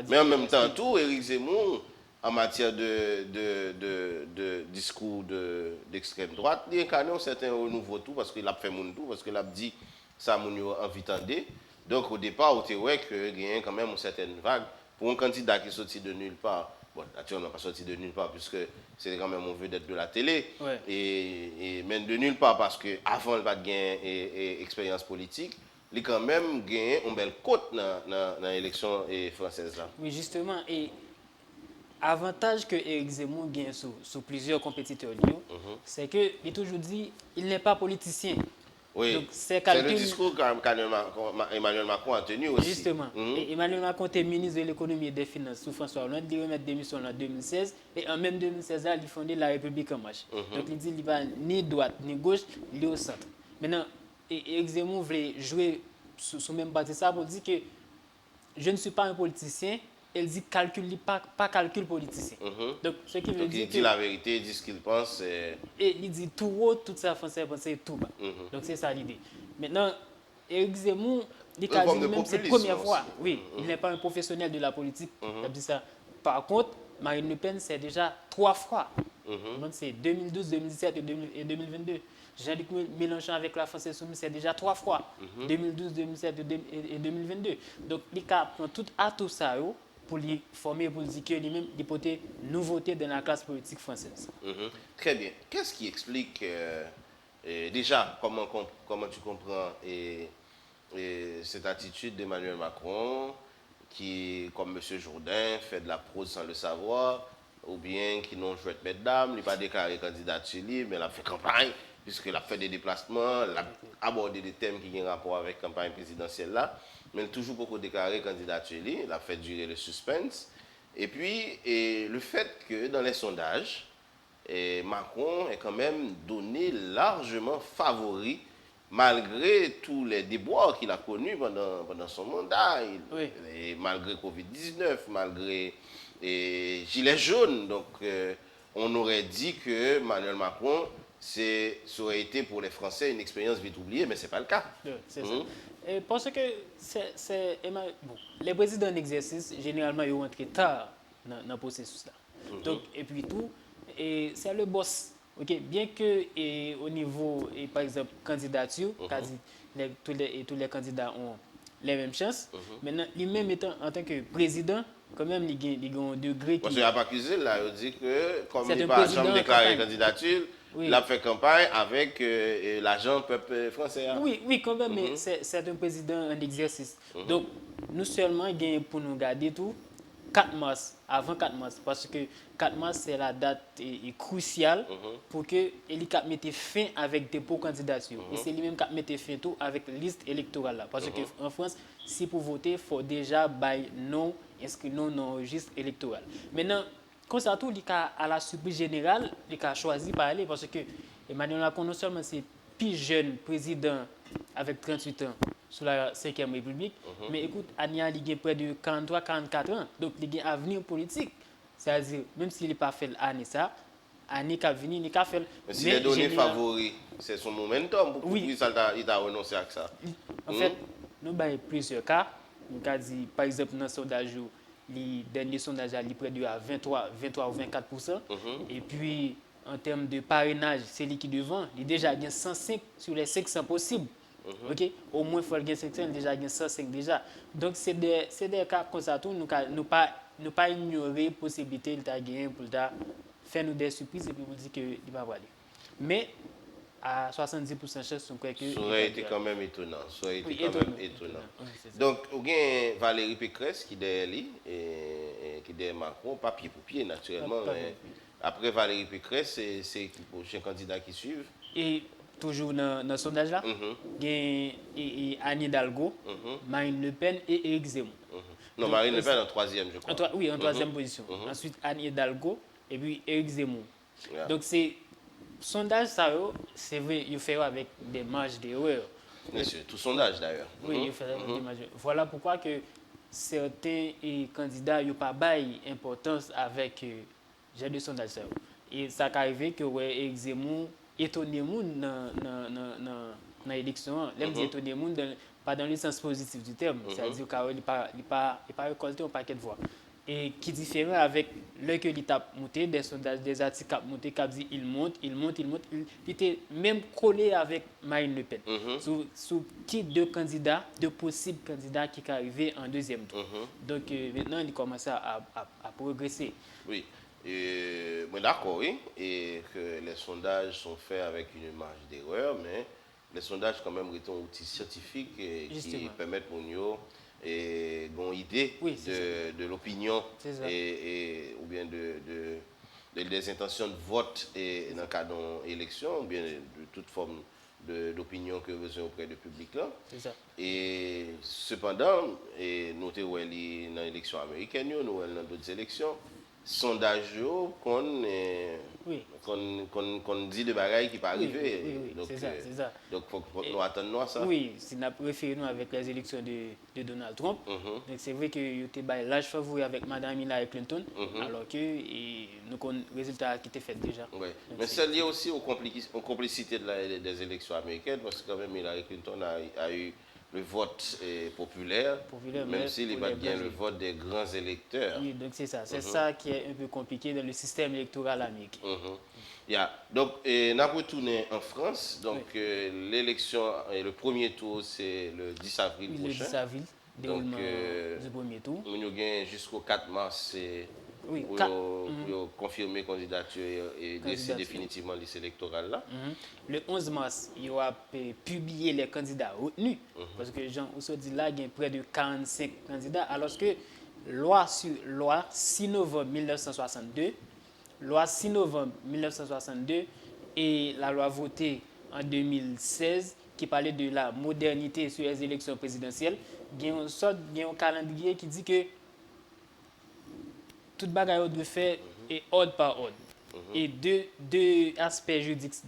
mais en même temps, tout Éric Zemmour, en matière de discours d'extrême droite, il incarne un certain renouveau tout, parce qu'il a fait mon tout, parce qu'il a dit ça mon envie tendait. Donc au départ, on voit qu'il y a quand même une certaine vague pour un candidat qui est sorti de nulle part. Bon, naturellement, pas sorti de nulle part, puisque c'est quand même on veut d'être de la télé. Et même de nulle part, parce qu'avant, il n'a pas de gain et expérience politique. il a quand même gagné une belle cote dans l'élection française là. Oui, justement, et avantage que Éric Zemmour gagne sur plusieurs compétiteurs, c'est qu'il est toujours dit il n'est pas politicien. Oui, Donc, c'est c'est le calcul. discours qu'Emmanuel Macron a tenu aussi. Justement. Et Emmanuel Macron était ministre de l'économie et des finances sous François Hollande. Il remet démission en 2016. Et en même 2016, il a fondé la République en marche. Donc il dit qu'il va ni droite ni gauche, il est au centre. Maintenant, Éric Zemmour voulait jouer sous même parti ça pour dire que je ne suis pas un politicien. Elle dit calcul, pas calcul politicien. Donc, ce qui veut Donc dire il dit la vérité, il dit ce qu'il pense. et il dit tout haut, tout ça français pensait tout bas. Donc c'est ça l'idée. Maintenant, Éric Zemmour, il a dit même c'est la première fois. Oui, il n'est pas un professionnel de la politique. Il a dit ça. Par contre, Marine Le Pen, c'est déjà 3 fois. Donc c'est 2012, 2017 et 2022. Jean-Luc Mélenchon avec la France Insoumise, c'est déjà 3 fois. 2012, 2017 et 2022. Donc il a pris tout à tout ça pour lui former, pour dire que lui-même, il peut une nouveauté dans la classe politique française. Très bien. Qu'est-ce qui explique déjà comment tu comprends cette attitude d'Emmanuel Macron qui, comme M. Jourdain, fait de la prose sans le savoir, ou bien qui n'ont joué de mesdames, il n'a pas déclaré candidature libre, mais il a fait campagne, puisqu'il a fait des déplacements, il a abordé des thèmes qui ont rapport avec la campagne présidentielle là, mais il a toujours beaucoup déclaré candidature libre, il a fait durer le suspense. Et puis, le fait que dans les sondages, Macron est quand même donné largement favori malgré tous les déboires qu'il a connus pendant son mandat, et malgré Covid-19, malgré Gilets jaunes. Donc, on aurait dit que Emmanuel Macron, ça aurait été pour les Français une expérience vite oubliée, mais ce n'est pas le cas. C'est ça. Et parce que les présidents d'exercice, généralement, ils rentrent tard dans le processus. Donc, et puis tout, c'est le boss. Okay? Bien que au niveau, par exemple, candidature, tous les candidats ont les mêmes chances. Maintenant, lui-même étant en tant que président, quand même, il a un degré qui... Parce qu'il n'a pas accusé, là, il dit que, comme il n'a pas jamais déclaré candidature, il a fait campagne avec l'agent peuple français. Oui, quand même, mais c'est un président en exercice. Donc, nous seulement, il pour nous garder tout, 4 mars, avant 4 mars, parce que 4 mars, c'est la date cruciale pour que il mette fin avec dépôt candidature. Et c'est lui-même qui mette fin tout avec liste électorale. Là. Parce qu'en France, si pour voter, il faut déjà inscrire non dans le registre électoral. Maintenant, comme ça, tout, à la surprise générale, il a choisi par aller parce que Emmanuel Macron, non seulement c'est le plus jeune président avec 38 ans sous la 5e République, mais écoute, Ania, il a près de 43-44 ans, donc il a un avenir politique. C'est-à-dire, même s'il n'a pas fait l'année ça, Annie qui a venu, il a fait. Mais s'il est donné favori, c'est son momentum. Pourquoi il a renoncé à ça? En fait, nous avons plusieurs cas. Nous avons dit, par exemple, dans le sondage, les derniers sondages, il est près de 23 ou 24%. Et puis, en termes de parrainage, c'est lui qui est devant. Il a déjà gagné 105 sur les 500 possibles. Okay? Au moins, il faut gagner 500, il a déjà gagné 105 déjà. Donc, c'est des cas comme ça, nous ne pas ignorer la possibilité de gagner pour faire nous des surprises et puis pour dire qu'il va aller. Mais, à 70% de chance, on croit que... Ça aurait été quand même étonnant. Ça aurait été quand même étonnant. Donc, il y a Valérie Pécresse qui est derrière et qui est derrière Macron, pas pied pour pied naturellement. Mais après Valérie Pécresse, c'est le prochain candidat qui suit. Et toujours dans le sondage là, il y a Anne Hidalgo, Marine Le Pen et Éric Zemmour. Non, Marine Le Pen en troisième, je crois. Oui, en troisième position. Ensuite, Anne Hidalgo et puis Éric Zemmour. Donc, c'est sondage, ça, c'est vrai, il fait avec des marges d'erreur. Bien sûr, tout sondage d'ailleurs. Oui, il fait avec des marges d'erreur. Voilà pourquoi que certains candidats n'ont pas d'importance avec les sondages. Et ça a arrivé que Éric Zemmour étonné dans l'élection. L'aime étonné pas dans le sens positif du terme. C'est-à-dire qu'il n'a pas récolté un paquet de voix. Et qui est différent avec le que l'étape montée, des sondages, des articles montés, qui dit il monte. Il était même collé avec Marine Le Pen. Sur qui deux possibles candidats qui arrivaient en deuxième tour. Donc maintenant, il commence à progresser. Oui, d'accord, oui, et que les sondages sont faits avec une marge d'erreur, mais les sondages quand même sont un outil scientifique qui permettent pour nous et une idée de l'opinion ou bien des intentions de vote et dans le cadre d'élection ou bien de toute forme d'opinion que vous avez auprès du public là. Et cependant, nous avons dans l'élection américaine, nous avons dans d'autres élections, sondage qu'on dit de bagailles qui pas arriver. Donc, c'est ça. Donc, il faut que nous attendions à ça. Oui, si nous préférons avec les élections de Donald Trump, donc c'est vrai que il était l'âge favori avec Mme Hillary Clinton, alors que nous avons le résultat qui était fait déjà. Oui. Mais c'est lié aussi aux complicités des élections américaines, parce que quand même Hillary Clinton a eu le vote populaire, même s'il n'est pas bien le vote des grands électeurs. Oui, donc c'est ça. C'est ça qui est un peu compliqué dans le système électoral américain. Donc, nous avons retourné en France. Donc, l'élection, le premier tour, c'est le 10 avril prochain. Le 10 avril, déroulement du premier tour. Nous avons jusqu'au 4 mars pour confirmer la candidature et décider définitivement la liste électorale là. Le 11 mars, il y aura publié les candidats retenus. Parce que Jean Ousso dit là, il y a près de 45 candidats. Alors que loi 6 novembre 1962, loi 6 novembre 1962 et la loi votée en 2016 qui parlait de la modernité sur les élections présidentielles, il y a un calendrier qui dit que toute bagaille doit faire et ordre par ordre. Et deux aspects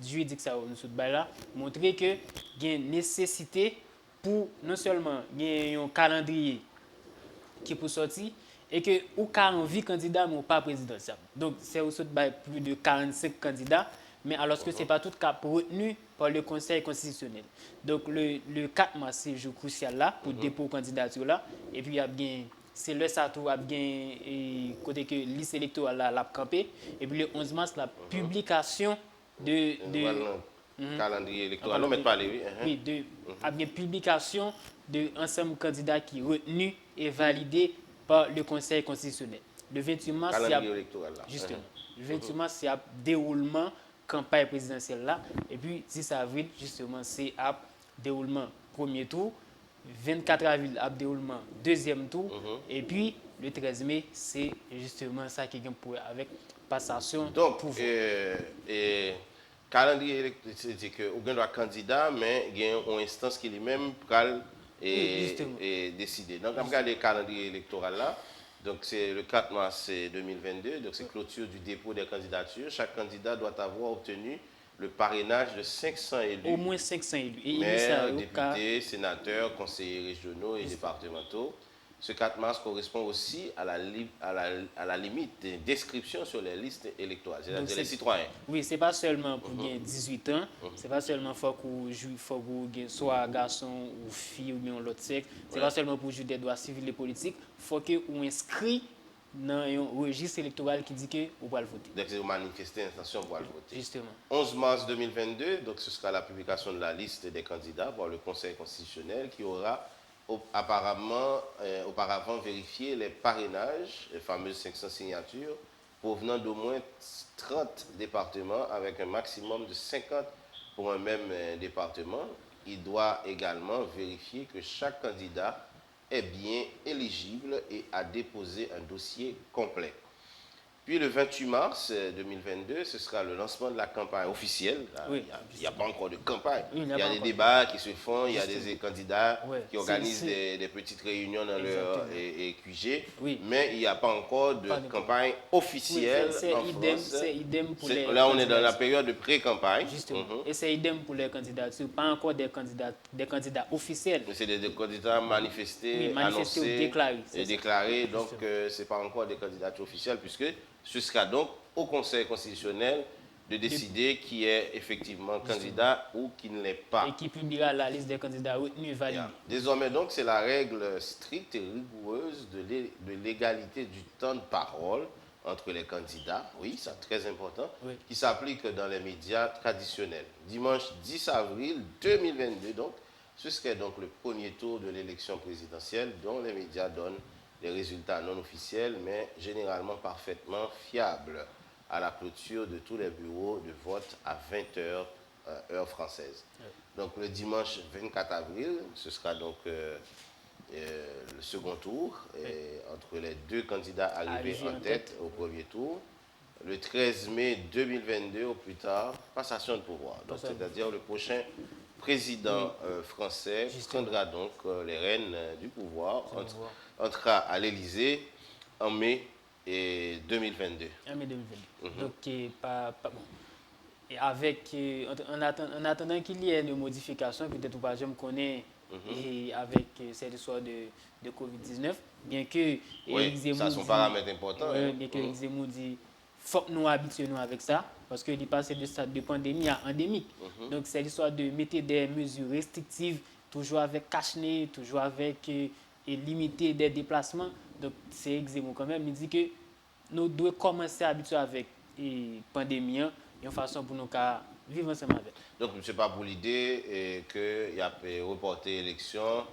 juridiques ça là montrer que il y a une nécessité pour non seulement il y a un calendrier qui peut sortir et que ou 40 candidats mais pas présidentiel. Donc c'est aussi plus de 45 candidats mais alors que c'est pas tout cas retenu par le Conseil constitutionnel. Donc le 4 mars c'est le jour crucial là pour dépôt de candidature là et puis il y a bien c'est le Satou a bien côté que liste électorale la campé et puis le 11 mars la publication de calendrier électoral. Non mais pas les oui a bien publication de ensemble candidats qui retenus et validés par le Conseil constitutionnel. Le 28 mars calendrier électoral là. Justement. Le 28 mars c'est un déroulement campagne présidentielle là et puis 10 avril justement c'est un déroulement premier tour. 24 avril, à déroulement deuxième tour. Et puis, le 13 mai, c'est justement ça qui est pour avec passation. Donc, calendrier électoral, c'est que vous avez un candidat, mais il y a une instance qui lui-même décider. Donc, on regarde le calendrier électoral là. Donc, c'est le 4 mars 2022. Donc, c'est clôture du dépôt des candidatures. Chaque candidat doit avoir obtenu le parrainage de 500 élus. Au moins 500 élus. Et maires, députés, sénateurs, conseillers régionaux et départementaux. Ce 4 mars correspond aussi à la limite d'inscription sur les listes électorales, c'est-à-dire les citoyens. Oui, ce n'est pas seulement pour gagner 18 ans, ce n'est pas seulement pour que soit garçon ou fille ou bien l'autre sexe, ce n'est pas seulement pour jouer des droits civils et politiques, il faut qu'on inscrit dans un registre électoral qui dit que vous pouvez le voter. Donc, c'est manifester l'intention pour le voter. Justement. 11 mars 2022, donc ce sera la publication de la liste des candidats par le Conseil constitutionnel qui aura auparavant vérifié les parrainages, les fameuses 500 signatures, provenant d'au moins 30 départements avec un maximum de 50 pour un même département. Il doit également vérifier que chaque candidat est bien éligible et a déposé un dossier complet. Puis le 28 mars 2022, ce sera le lancement de la campagne officielle. Il n'y a pas encore de campagne. Il y a des débats qui se font, il y a des candidats qui organisent des petites réunions dans leur QG, mais il n'y a pas encore de campagne officielle en France. C'est idem pour les là, on est dans la période de pré-campagne. Justement. Et c'est idem pour les candidatures, pas encore des candidats officiels. C'est des candidats manifestés, annoncés et déclarés. Donc, ce n'est pas encore des candidatures officielles puisque ce sera donc au Conseil constitutionnel de décider qui est effectivement candidat ou qui ne l'est pas. Et qui publiera la liste des candidats retenus et validés. Désormais, donc, c'est la règle stricte et rigoureuse de l'égalité du temps de parole entre les candidats, oui, c'est très important, qui s'applique dans les médias traditionnels. Dimanche 10 avril 2022, donc, ce serait donc le premier tour de l'élection présidentielle dont les médias donnent des résultats non officiels, mais généralement parfaitement fiables, à la clôture de tous les bureaux de vote à 20h heure française. Donc le dimanche 24 avril, ce sera donc le second tour entre les deux candidats arrivés en tête au premier tour. Le 13 mai 2022 au plus tard, passation de pouvoir. Donc c'est-à-dire le prochain président français prendra donc les rênes du pouvoir, entrera à l'Élysée en mai 2022. En mai 2022. Donc, bon. Et avec, en attendant qu'il y ait une modification, peut-être ou pas, je me connais et avec cette histoire de Covid-19, bien que ça sont paramètres importants. Bien que Zemmour dit faut que nous habituons avec ça, parce qu'il est passé de stade de pandémie à endémique. Donc c'est l'histoire de mettre des mesures restrictives, toujours avec cache-nez, toujours avec et limiter des déplacements. Donc c'est Zemmour quand même, il dit que nous devons commencer à habituer avec la pandémie, une façon pour nous vivre ensemble avec. Donc, ce n'est pas pour l'idée qu'il y a reporté l'élection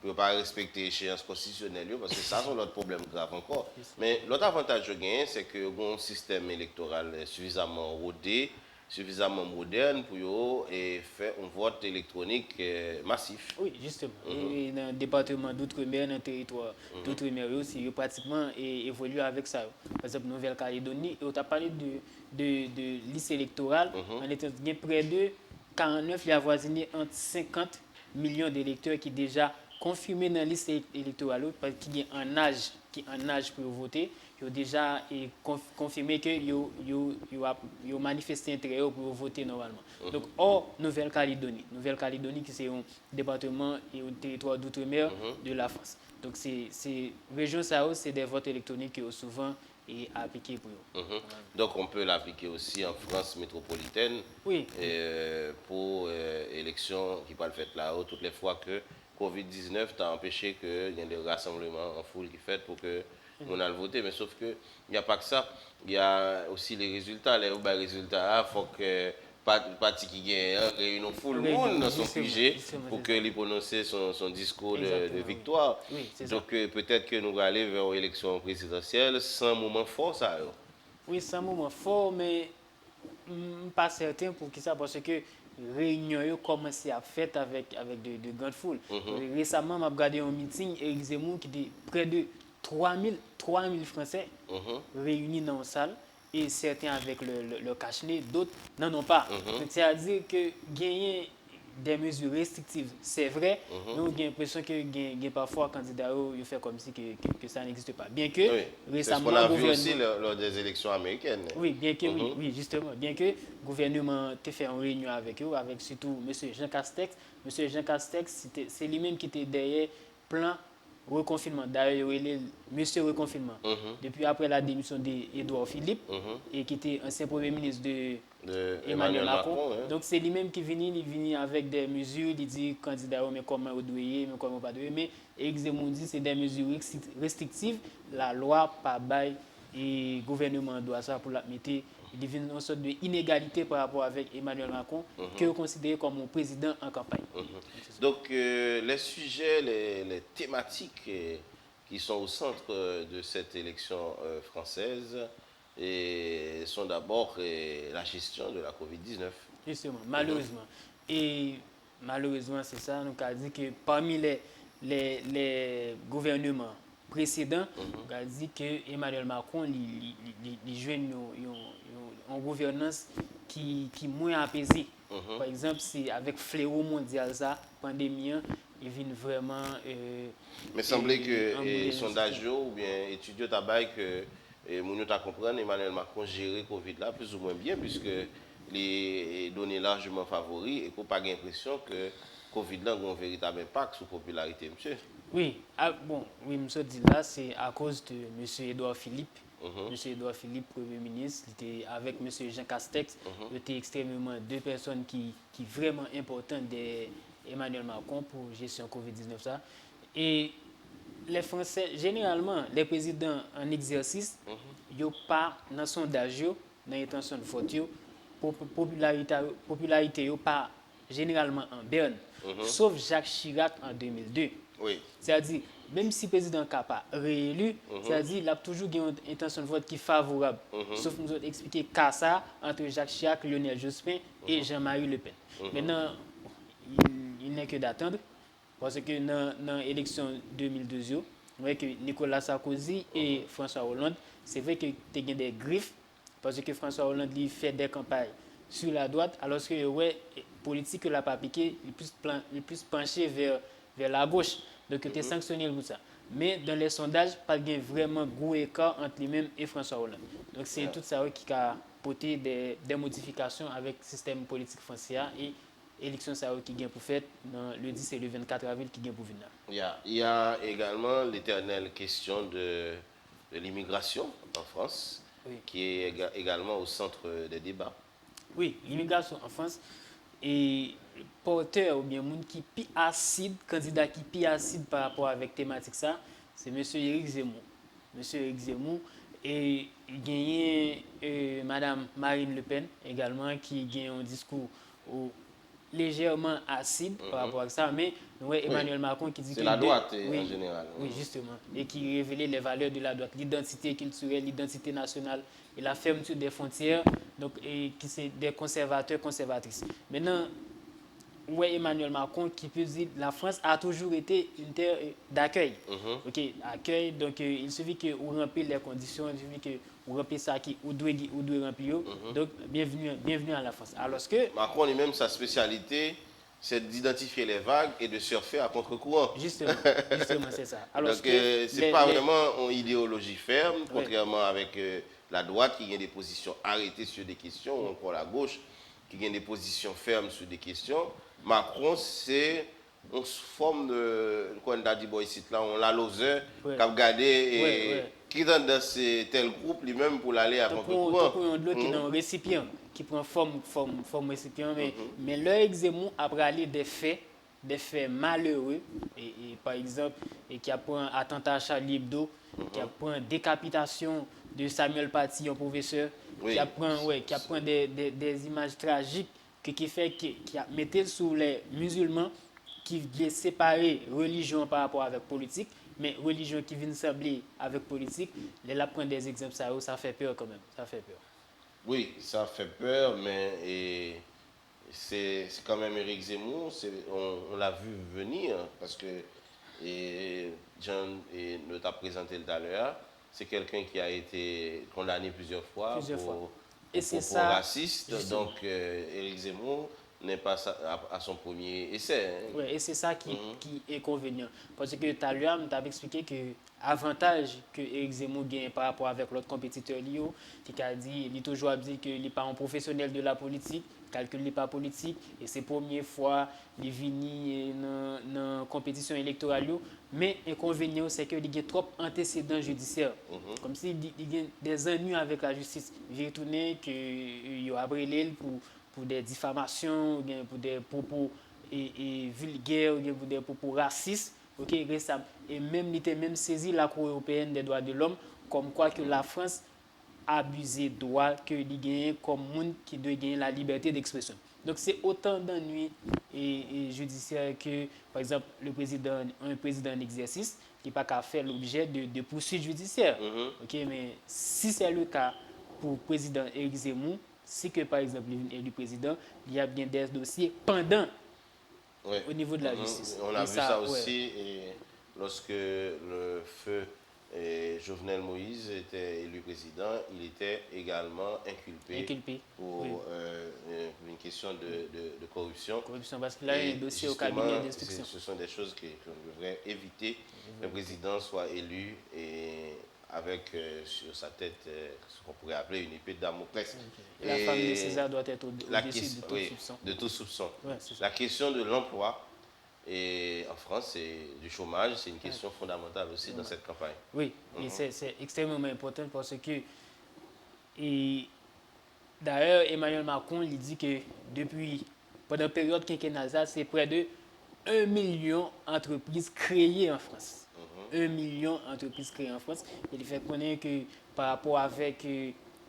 pour ne pas respecter l'échéance constitutionnelle, parce que ça, c'est l'autre problème grave encore. Mais l'autre avantage que j'ai, c'est que un système électoral suffisamment rodé, suffisamment moderne pour faire un vote électronique massif. Oui, justement. Et dans le département d'outre-mer, dans le territoire d'outre-mer aussi, pratiquement évolué avec ça. Par exemple, Nouvelle-Calédonie, on a parlé de liste électorale, on était près de 49, il y a avoisiné entre 50 millions d'électeurs qui sont déjà confirmés dans la liste électorale, qui sont en âge pour voter. Ils ont déjà confirmé qu'ils ont manifesté intérêt pour voter normalement. Donc, hors Nouvelle-Calédonie qui c'est un département et un territoire d'outre-mer de la France. Donc, ces régions, c'est des votes électroniques qui sont souvent appliqués pour eux. Donc, on peut l'appliquer aussi en France métropolitaine pour élections qui peuvent être là-haut toutes les fois que Covid-19 t'a empêché qu'il y ait des rassemblements en foule qui fait pour que on a le voté, mais sauf que il n'y a pas que ça, il y a aussi les résultats. Les résultats, il faut que parti qui gagne réunion full monde dans son sujet pour que lui prononce son discours de victoire. Donc peut-être que nous allons aller vers une élection présidentielle sans moment fort ça. Oui, sans moment fort, mais pas certain pour qui ça, parce que réunion commencé à faire avec de grandes foules. Récemment, j'ai regardé un meeting Éric Zemmour qui était près de 3000 Français réunis dans une salle, et certains avec le cache-nez, d'autres n'en ont pas. C'est-à-dire que gagner des mesures restrictives, c'est vrai, mais on a l'impression que parfois, les candidats font comme si que ça n'existe pas. Bien que récemment, on a vu aussi lors des élections américaines. Oui, bien que oui, justement, bien que le gouvernement ait fait une réunion avec eux, avec surtout M. Jean Castex. M. Jean Castex, c'est lui-même qui était derrière le plan reconfinement. D'ailleurs, il est monsieur reconfinement. Depuis après la démission d'Edouard Philippe, et qui était ancien premier ministre de Emmanuel Macron. Donc c'est lui-même qui vient avec des mesures, il dit candidat, mais comment vous devez, mais comment pas devez. Mais Éric Zemmour dit c'est des mesures restrictives. La loi pas bail et le gouvernement doit ça pour la mettre. Il devient une sorte d'inégalité par rapport avec Emmanuel Macron, que vous considérez comme un président en campagne. Donc, les sujets, les thématiques qui sont au centre de cette élection française sont d'abord la gestion de la Covid-19. Justement, malheureusement. Et malheureusement, c'est ça, nous avons dit que parmi les gouvernements précédents, on a dit que Emmanuel Macron il joue une gouvernance qui est moins apaisée. Par exemple, c'est avec fléau mondial, ça, pandémie, il vient vraiment. Mais semblait que les sondages ou bien étudiants tabac que nous comprendre Emmanuel Macron gérer Covid là plus ou moins bien, puisque les données largement favoris et qu'on n'a pas l'impression que Covid là a un véritable impact sur la popularité, monsieur. Oui, oui, monsieur dit là, c'est à cause de monsieur Edouard Philippe. Monsieur Edouard Philippe, Premier ministre, il était avec monsieur Jean Castex. Il était extrêmement deux personnes qui vraiment importantes d'Emmanuel Macron pour la gestion Covid-19. Ça. Et les Français, généralement, les présidents en exercice, ils n'ont pas dans le sondage, dans l'intention de vote, popularité n'est pas généralement en berne, sauf Jacques Chirac en 2002. Oui. C'est-à-dire, même si le président n'est pas réélu, c'est-à-dire qu'il a toujours une intention de vote qui est favorable. Sauf nous avons expliqué cas ça entre Jacques Chirac, Lionel Jospin et Jean-Marie Le Pen. Maintenant, il n'est que d'attendre, parce que dans l'élection 2012, vous voyez que Nicolas Sarkozy et François Hollande, c'est vrai que tu as des griffes, parce que François Hollande lui fait des campagnes sur la droite, alors que ouais, politique que l'a pas piqué, il plus penché vers la gauche. Donc tu es sanctionné pour ça. Mais dans les sondages, pas de vraiment gros écart entre lui-même et François Hollande. Donc c'est tout ça qui a porté des modifications avec le système politique français et l'élection qui gagne pour faire le 10 et le 24 avril qui gagne pour venir. Il y a également l'éternelle question de l'immigration en France, qui est également au centre des débats. Oui, l'immigration en France est porteur ou bien monde qui est acide, candidat qui est plus acide par rapport avec thématique ça, c'est M. Éric Zemmour. M. Éric Zemmour et il y a Mme Marine Le Pen également qui gagne un discours légèrement acide par rapport à ça, mais Emmanuel Macron qui dit que... C'est la droite en général. Oui, justement, et qui révélait les valeurs de la droite, l'identité culturelle, l'identité nationale et la fermeture des frontières, donc, et qui sont des conservateurs, conservatrices. Maintenant, Emmanuel Macron qui peut dire que la France a toujours été une terre d'accueil. Accueil, donc il suffit que vous remplissez les conditions, il suffit que vous remplissez ça qui vous devez remplir. Donc bienvenue à la France. Alors que Macron lui-même, sa spécialité, c'est d'identifier les vagues et de surfer à contre-courant. Justement, c'est ça. Alors donc ce n'est pas vraiment une idéologie ferme, contrairement avec la droite qui a des positions arrêtées sur des questions, ou encore la gauche qui a des positions fermes sur des questions. Macron, c'est une forme de, comme on a dit ici, là, on l'a loser, qui a regardé qui est dans tel groupe lui-même pour l'aller à contre-courant. Pour un qui est dans un récipient, qui prend forme récipient, mais leur Zemmour a parlé des faits malheureux, et par exemple, et qui a pris un attentat à Charlie Hebdo, qui a pris une décapitation de Samuel Paty, un professeur, qui a pris des images tragiques, qui a mis sur les musulmans qui viennent séparer religion par rapport avec politique, mais religion qui vient s'assembler avec politique, là prendre des exemples, ça fait peur quand même, ça fait peur. Oui, ça fait peur, mais c'est quand même Éric Zemmour, on l'a vu venir, parce que John nous t'a présenté tout à l'heure, c'est quelqu'un qui a été condamné plusieurs fois pour raciste, justement. Donc Éric Zemmour n'est pas à son premier essai. Oui, et c'est ça qui est inconvénient. Parce que tout à l'heure, je t'avais expliqué que l'avantage que Éric Zemmour gagne par rapport avec l'autre compétiteur, qui a dit, il a toujours dit qu'il n'est pas un professionnel de la politique, calcul n'est pas politique, et c'est la première fois qu'il vient dans la compétition électorale. Mais l'inconvénient, c'est qu'il y a trop d'antécédents judiciaires. Comme s'il y a des ennuis avec la justice. Il retourné qu'il a brûlé pour des diffamations, pour des propos vulgaires, pour des propos racistes, récemment. Et même, il a même saisi la Cour européenne des droits de l'homme, comme quoi que la France a abusé de droits que il gagne comme monde qui doit gagner la liberté d'expression. Donc c'est autant d'ennuis et judiciaires que, par exemple, un président en exercice qui n'a pas qu'à faire l'objet de poursuites judiciaires. Mais si c'est le cas pour le président Éric Zemmour, si que par exemple il est élu président, il y a bien des dossiers pendant au niveau de la justice. On a vu ça aussi lorsque le feu Jovenel Moïse était élu président, il était également inculpé pour une question de corruption. Corruption, parce qu'il a un dossier au cabinet d'instruction. Ce sont des choses qu'on devrait éviter. Le président soit élu et avec sur sa tête ce qu'on pourrait appeler une épée de Damoclès. La famille de César doit être au-dessus de tout soupçon. Ouais, la question de l'emploi en France, du chômage, c'est une question fondamentale aussi dans cette campagne. Oui, et c'est extrêmement important parce que, d'ailleurs, Emmanuel Macron il dit que pendant la période quinquennale, c'est près de 1 million d'entreprises créées en France. 1 million d'entreprises créées en France. Il fait connaître que par rapport avec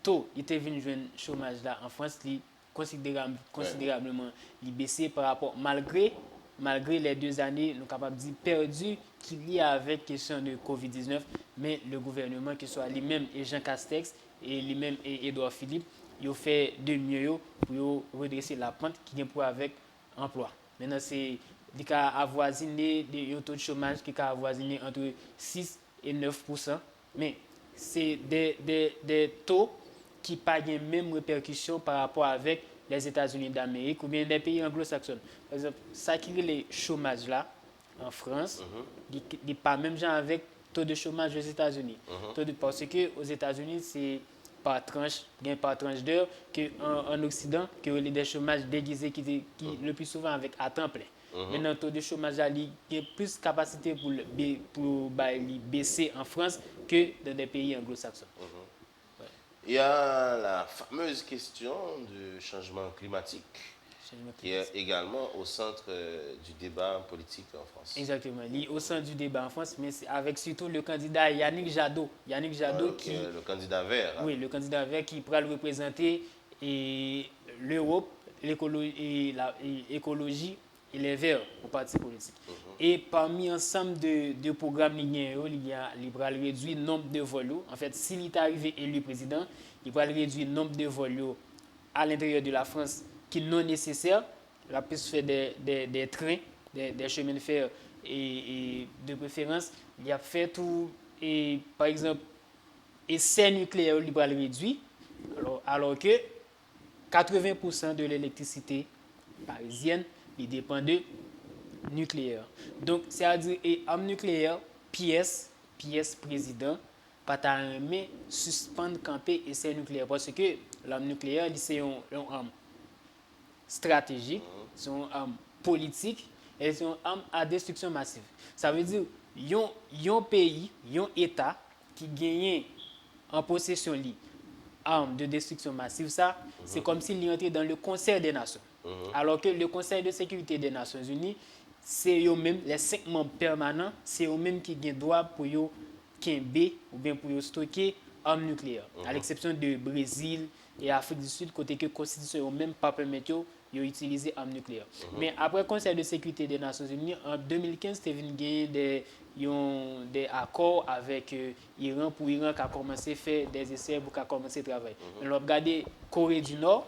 taux, il était venu jouer un chômage là en France, il considérablement baissé par rapport, malgré les 2 années, nous sommes capables de dire perdues, qui lié avec la question de Covid-19, mais le gouvernement, que ce soit lui-même et Jean Castex, et lui-même et Edouard Philippe, ils ont fait de mieux pour redresser la pente qui vient pour avec emploi. Maintenant, c'est des cas avoisinés, des taux de chômage qui ont avoisiné entre 6 et 9%, mais c'est des taux qui n'ont pas les mêmes répercussions par rapport avec les États-Unis d'Amérique ou bien des pays anglo-saxons. Par exemple, ça qui est le chômage là, en France, il n'est pas même genre avec taux de chômage aux États-Unis. Parce qu'aux États-Unis, c'est par tranche d'heure, qu'en Occident, que les des chômages déguisés qui le plus souvent avec à temps plein. Maintenant, le taux de chômage il y a plus de capacité pour baisser en France que dans des pays anglo-saxons. Il y a la fameuse question du changement climatique qui est également au centre du débat politique en France. Exactement. Il est au centre du débat en France, mais avec surtout le candidat Yannick Jadot. Yannick Jadot qui... Le candidat vert. Hein. Oui, le candidat vert qui pourra le représenter l'Europe, l'écologie et les verts au parti politique. Et parmi ensemble de programmes il va réduire le nombre de vols. En fait, s'il est arrivé élu président, il va réduire le nombre de vols à l'intérieur de la France qui sont non nécessaires. La plus fait des trains, des chemins de fer et de préférence. Il a fait tout, et, par exemple, essai nucléaire il va réduire, alors que 80% de l'électricité parisienne il dépend de nucléaire. Donc, c'est-à-dire, et en nucléaire, pièce président, pas t'arrêter, suspendre, camper essai nucléaire. Parce que l'arme nucléaire, c'est une arme stratégique, c'est une arme politique et c'est une arme à destruction massive. Ça veut dire, un pays, un État qui gagne en possession de armes de destruction massive, ça, c'est comme s'il entrait dans le Conseil des Nations. Alors que le Conseil de sécurité des Nations Unies, c'est eux-mêmes, les 5 membres permanents, c'est eux-mêmes qui ont droit pour eux quimber ou bien pour stocker armes nucléaires. À l'exception de Brésil et Afrique du Sud, côté que la Constitution eux-mêmes pas permettre d'utiliser armes nucléaires. Mais après le Conseil de sécurité des Nations Unies, en 2015, il y a eu des accords avec l'Iran pour l'Iran qui a commencé à faire des essais pour commencer à travailler. On a regardé Corée du Nord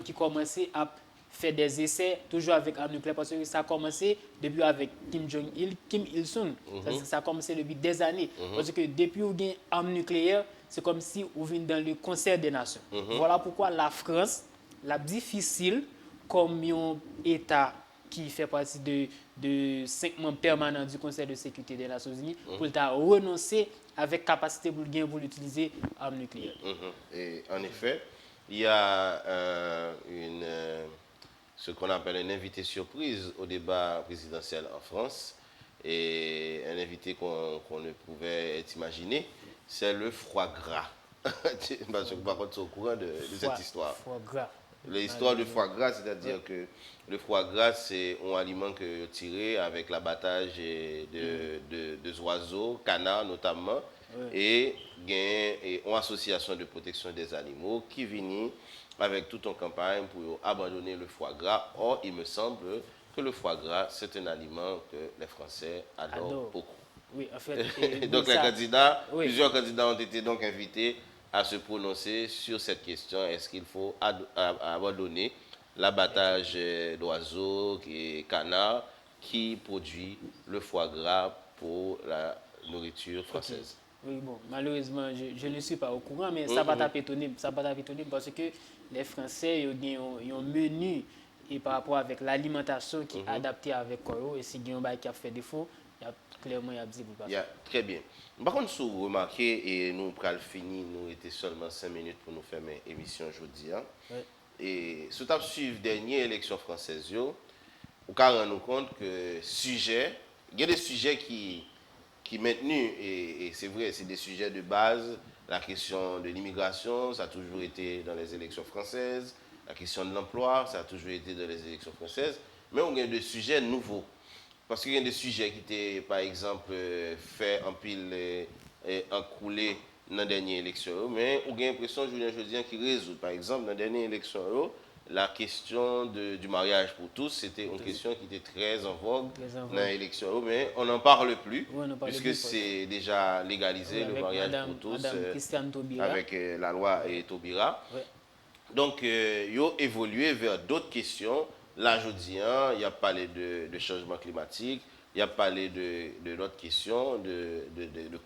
qui commençait à faire des essais toujours avec armes nucléaires parce que ça a commencé depuis avec Kim Il-sung. Ça a commencé depuis des années. Parce que depuis qu'on a une arme nucléaire, c'est comme si on vient dans le Conseil des Nations. Voilà pourquoi la France, la difficile comme un État qui fait partie de 5 membres permanents du Conseil de sécurité des Nations Unies, pour renoncer avec capacité pour l'utiliser arme nucléaire. Et en effet, il y a ce qu'on appelle un invité surprise au débat présidentiel en France. Et un invité qu'on ne pouvait imaginer, c'est le foie gras. Parce que par contre, tu es au courant de cette histoire. Foie gras. L'histoire du foie gras, c'est-à-dire que le foie gras, c'est un aliment que tiré avec l'abattage de oiseaux, canards notamment, et une association de protection des animaux qui vient avec toute une campagne pour abandonner le foie gras. Or, il me semble que le foie gras, c'est un aliment que les Français adorent beaucoup. Oui, en fait. Donc, plusieurs candidats ont été donc invités à se prononcer sur cette question. Est-ce qu'il faut abandonner l'abattage d'oiseaux et canards qui produit le foie gras pour la nourriture française? Oui, bon, malheureusement, je ne suis pas au courant, mais ça va t'étonner parce que les Français ont un menu et par rapport avec l'alimentation qui est adaptée avec Coro, et si Guillaume qui a fait défaut, clairement, il y a dit très bien. Par contre, si vous remarquez, et nous prenons fini, nous étions seulement 5 minutes pour nous faire une émission aujourd'hui. Hein? Et si vous suivez la dernière élection française, vous vous rendez compte que il y a des sujets qui maintenus, et c'est vrai, c'est des sujets de base. La question de l'immigration, ça a toujours été dans les élections françaises. La question de l'emploi, ça a toujours été dans les élections françaises. Mais on a des sujets nouveaux. Parce qu'il y a des sujets qui étaient, par exemple, faits en pile et encoulés dans la dernière élection. Mais on a l'impression, Julien Jodien, qui résout. Par exemple, dans la dernière élection, la question du mariage pour tous, c'était une question qui était très en vogue dans l'élection. Mais on n'en parle plus, puisque c'est déjà légalisé, le mariage pour tous, avec la loi Taubira. Donc, ils ont évolué vers d'autres questions. Là, je dis, il y a parlé de changement climatique, il y a parlé de l'autre question, de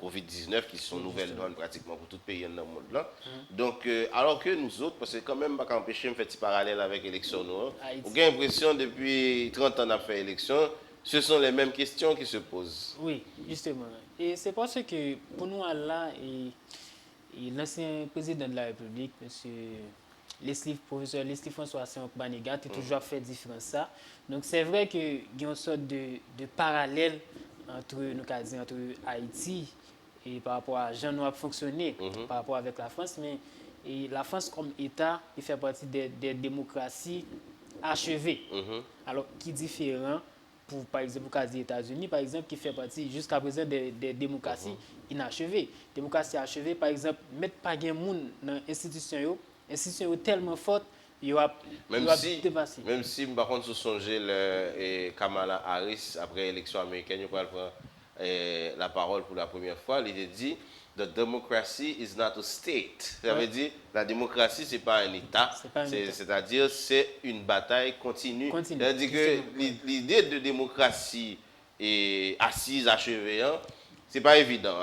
Covid-19, qui sont nouvelles donnes pratiquement pour tout pays dans le monde. Là. Donc, alors que nous autres, parce que quand même, pas empêcher de faire un parallèle avec l'élection, on a l'impression depuis 30 ans, on a fait élection, ce sont les mêmes questions qui se posent. Oui, justement. Et c'est parce que pour nous, là, l'ancien président de la République, professeur Leslie François Banigat, a toujours fait différence ça. Donc c'est vrai qu'il y a une sorte de parallèle entre Haïti et par rapport à Jean Noir fonctionner par rapport avec la France, mais la France comme État, il fait partie des démocraties achevées. Alors qui est différent pour par exemple les États-Unis, par exemple, qui fait partie jusqu'à présent des démocraties inachevées. Démocratie achevée, par exemple, mettre pas de monde dans l'institution est tellement forte, il y aura dépassé. Même si, par contre, vous songez Kamala Harris, après l'élection américaine, il prend la parole pour la première fois, il a dit « The democracy is not a state ». Ça veut dire la démocratie, ce n'est pas un État, c'est-à-dire c'est une bataille continue. C'est-à-dire que l'idée de démocratie est assise, achevée, c'est pas évident,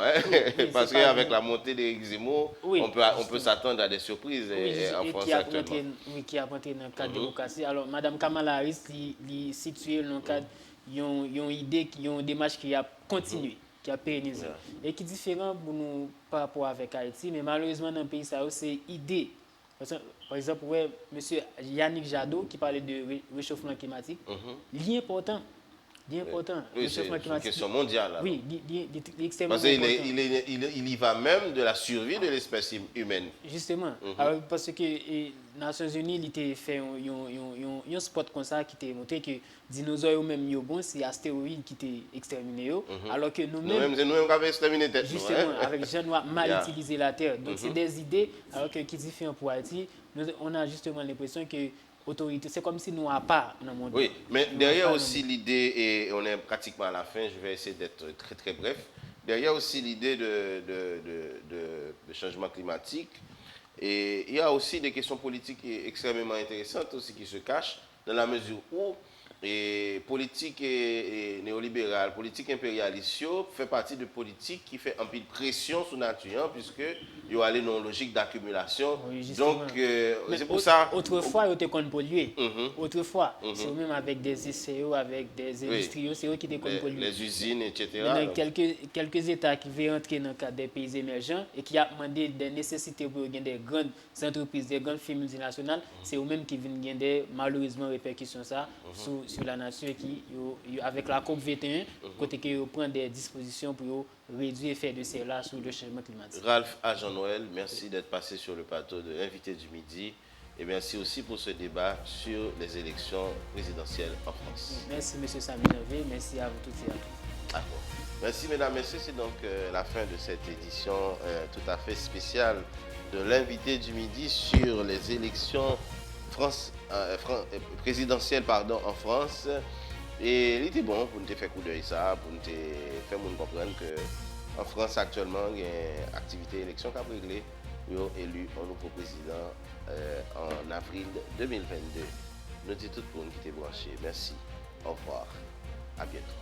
parce qu'avec la montée d'Éric Zemmour, on peut s'attendre à des surprises en France actuellement. Qui a monté dans le cadre de la démocratie. Alors, Mme Kamala Harris, est située dans le cadre, il y a une idée, il y a une démarche qui a continué, qui a pérennisé. Et qui est différent pour nous par rapport avec Haïti, mais malheureusement, dans le pays, c'est idée. Par exemple, M. Yannick Jadot, qui parlait de réchauffement climatique, l'important. Important. Oui, c'est une question mondiale. Alors. Oui, extrêmement important. Parce qu'il y va même de la survie de l'espèce humaine. Justement. Alors, parce que les Nations Unies ont fait un spot comme ça qui t'a montré que les dinosaures même bon, c'est l'astéroïde qui t'a exterminé. Alors que nous-mêmes. C'est nous-mêmes qui avons exterminé tête. Justement, avec Jean Noir mal utilisé la Terre. Donc, c'est des idées, alors que qui est différent pour Haïti, on a justement l'impression que autorité, c'est comme si nous n'avons pas dans le monde. Oui, mais derrière aussi l'idée, et on est pratiquement à la fin, je vais essayer d'être très très bref, derrière aussi l'idée de changement climatique, et il y a aussi des questions politiques extrêmement intéressantes aussi qui se cachent, dans la mesure où politique et néolibérale, politique impérialiste, fait partie de politique qui fait un peu de pression sur la nature, puisque il y a une logique d'accumulation. Oui, donc, c'est pour ça. Autrefois, ils étaient pollués. Autrefois, c'est même avec des ICO, avec des industriels, c'est eux qui étaient pollués. Les usines, etc. Il y a quelques États qui veulent entrer dans le cadre des pays émergents et qui ont demandé des nécessités pour gagner des grandes entreprises, des grandes firmes multinationales. C'est eux-mêmes qui viennent gagner malheureusement répercussions ça sur la nature qui, avec la COP21, côté qui prend des dispositions pour réduire l'effet de serre sur le changement climatique. Ralph Jean-Noël, merci d'être passé sur le plateau de l'invité du midi et merci aussi pour ce débat sur les élections présidentielles en France. Merci M. Sami Nové, merci à vous toutes et à tous. Ah bon. Merci mesdames, messieurs, c'est donc la fin de cette édition tout à fait spéciale de l'invité du midi sur les élections présidentielle en France. Et il était bon pour nous faire coup d'œil ça, pour nous faire comprendre qu'en France actuellement, il y a une activité élection qui a réglé pour élu un nouveau président en avril 2022. Nous disons tout pour nous qui étaient branchés. Merci. Au revoir. À bientôt.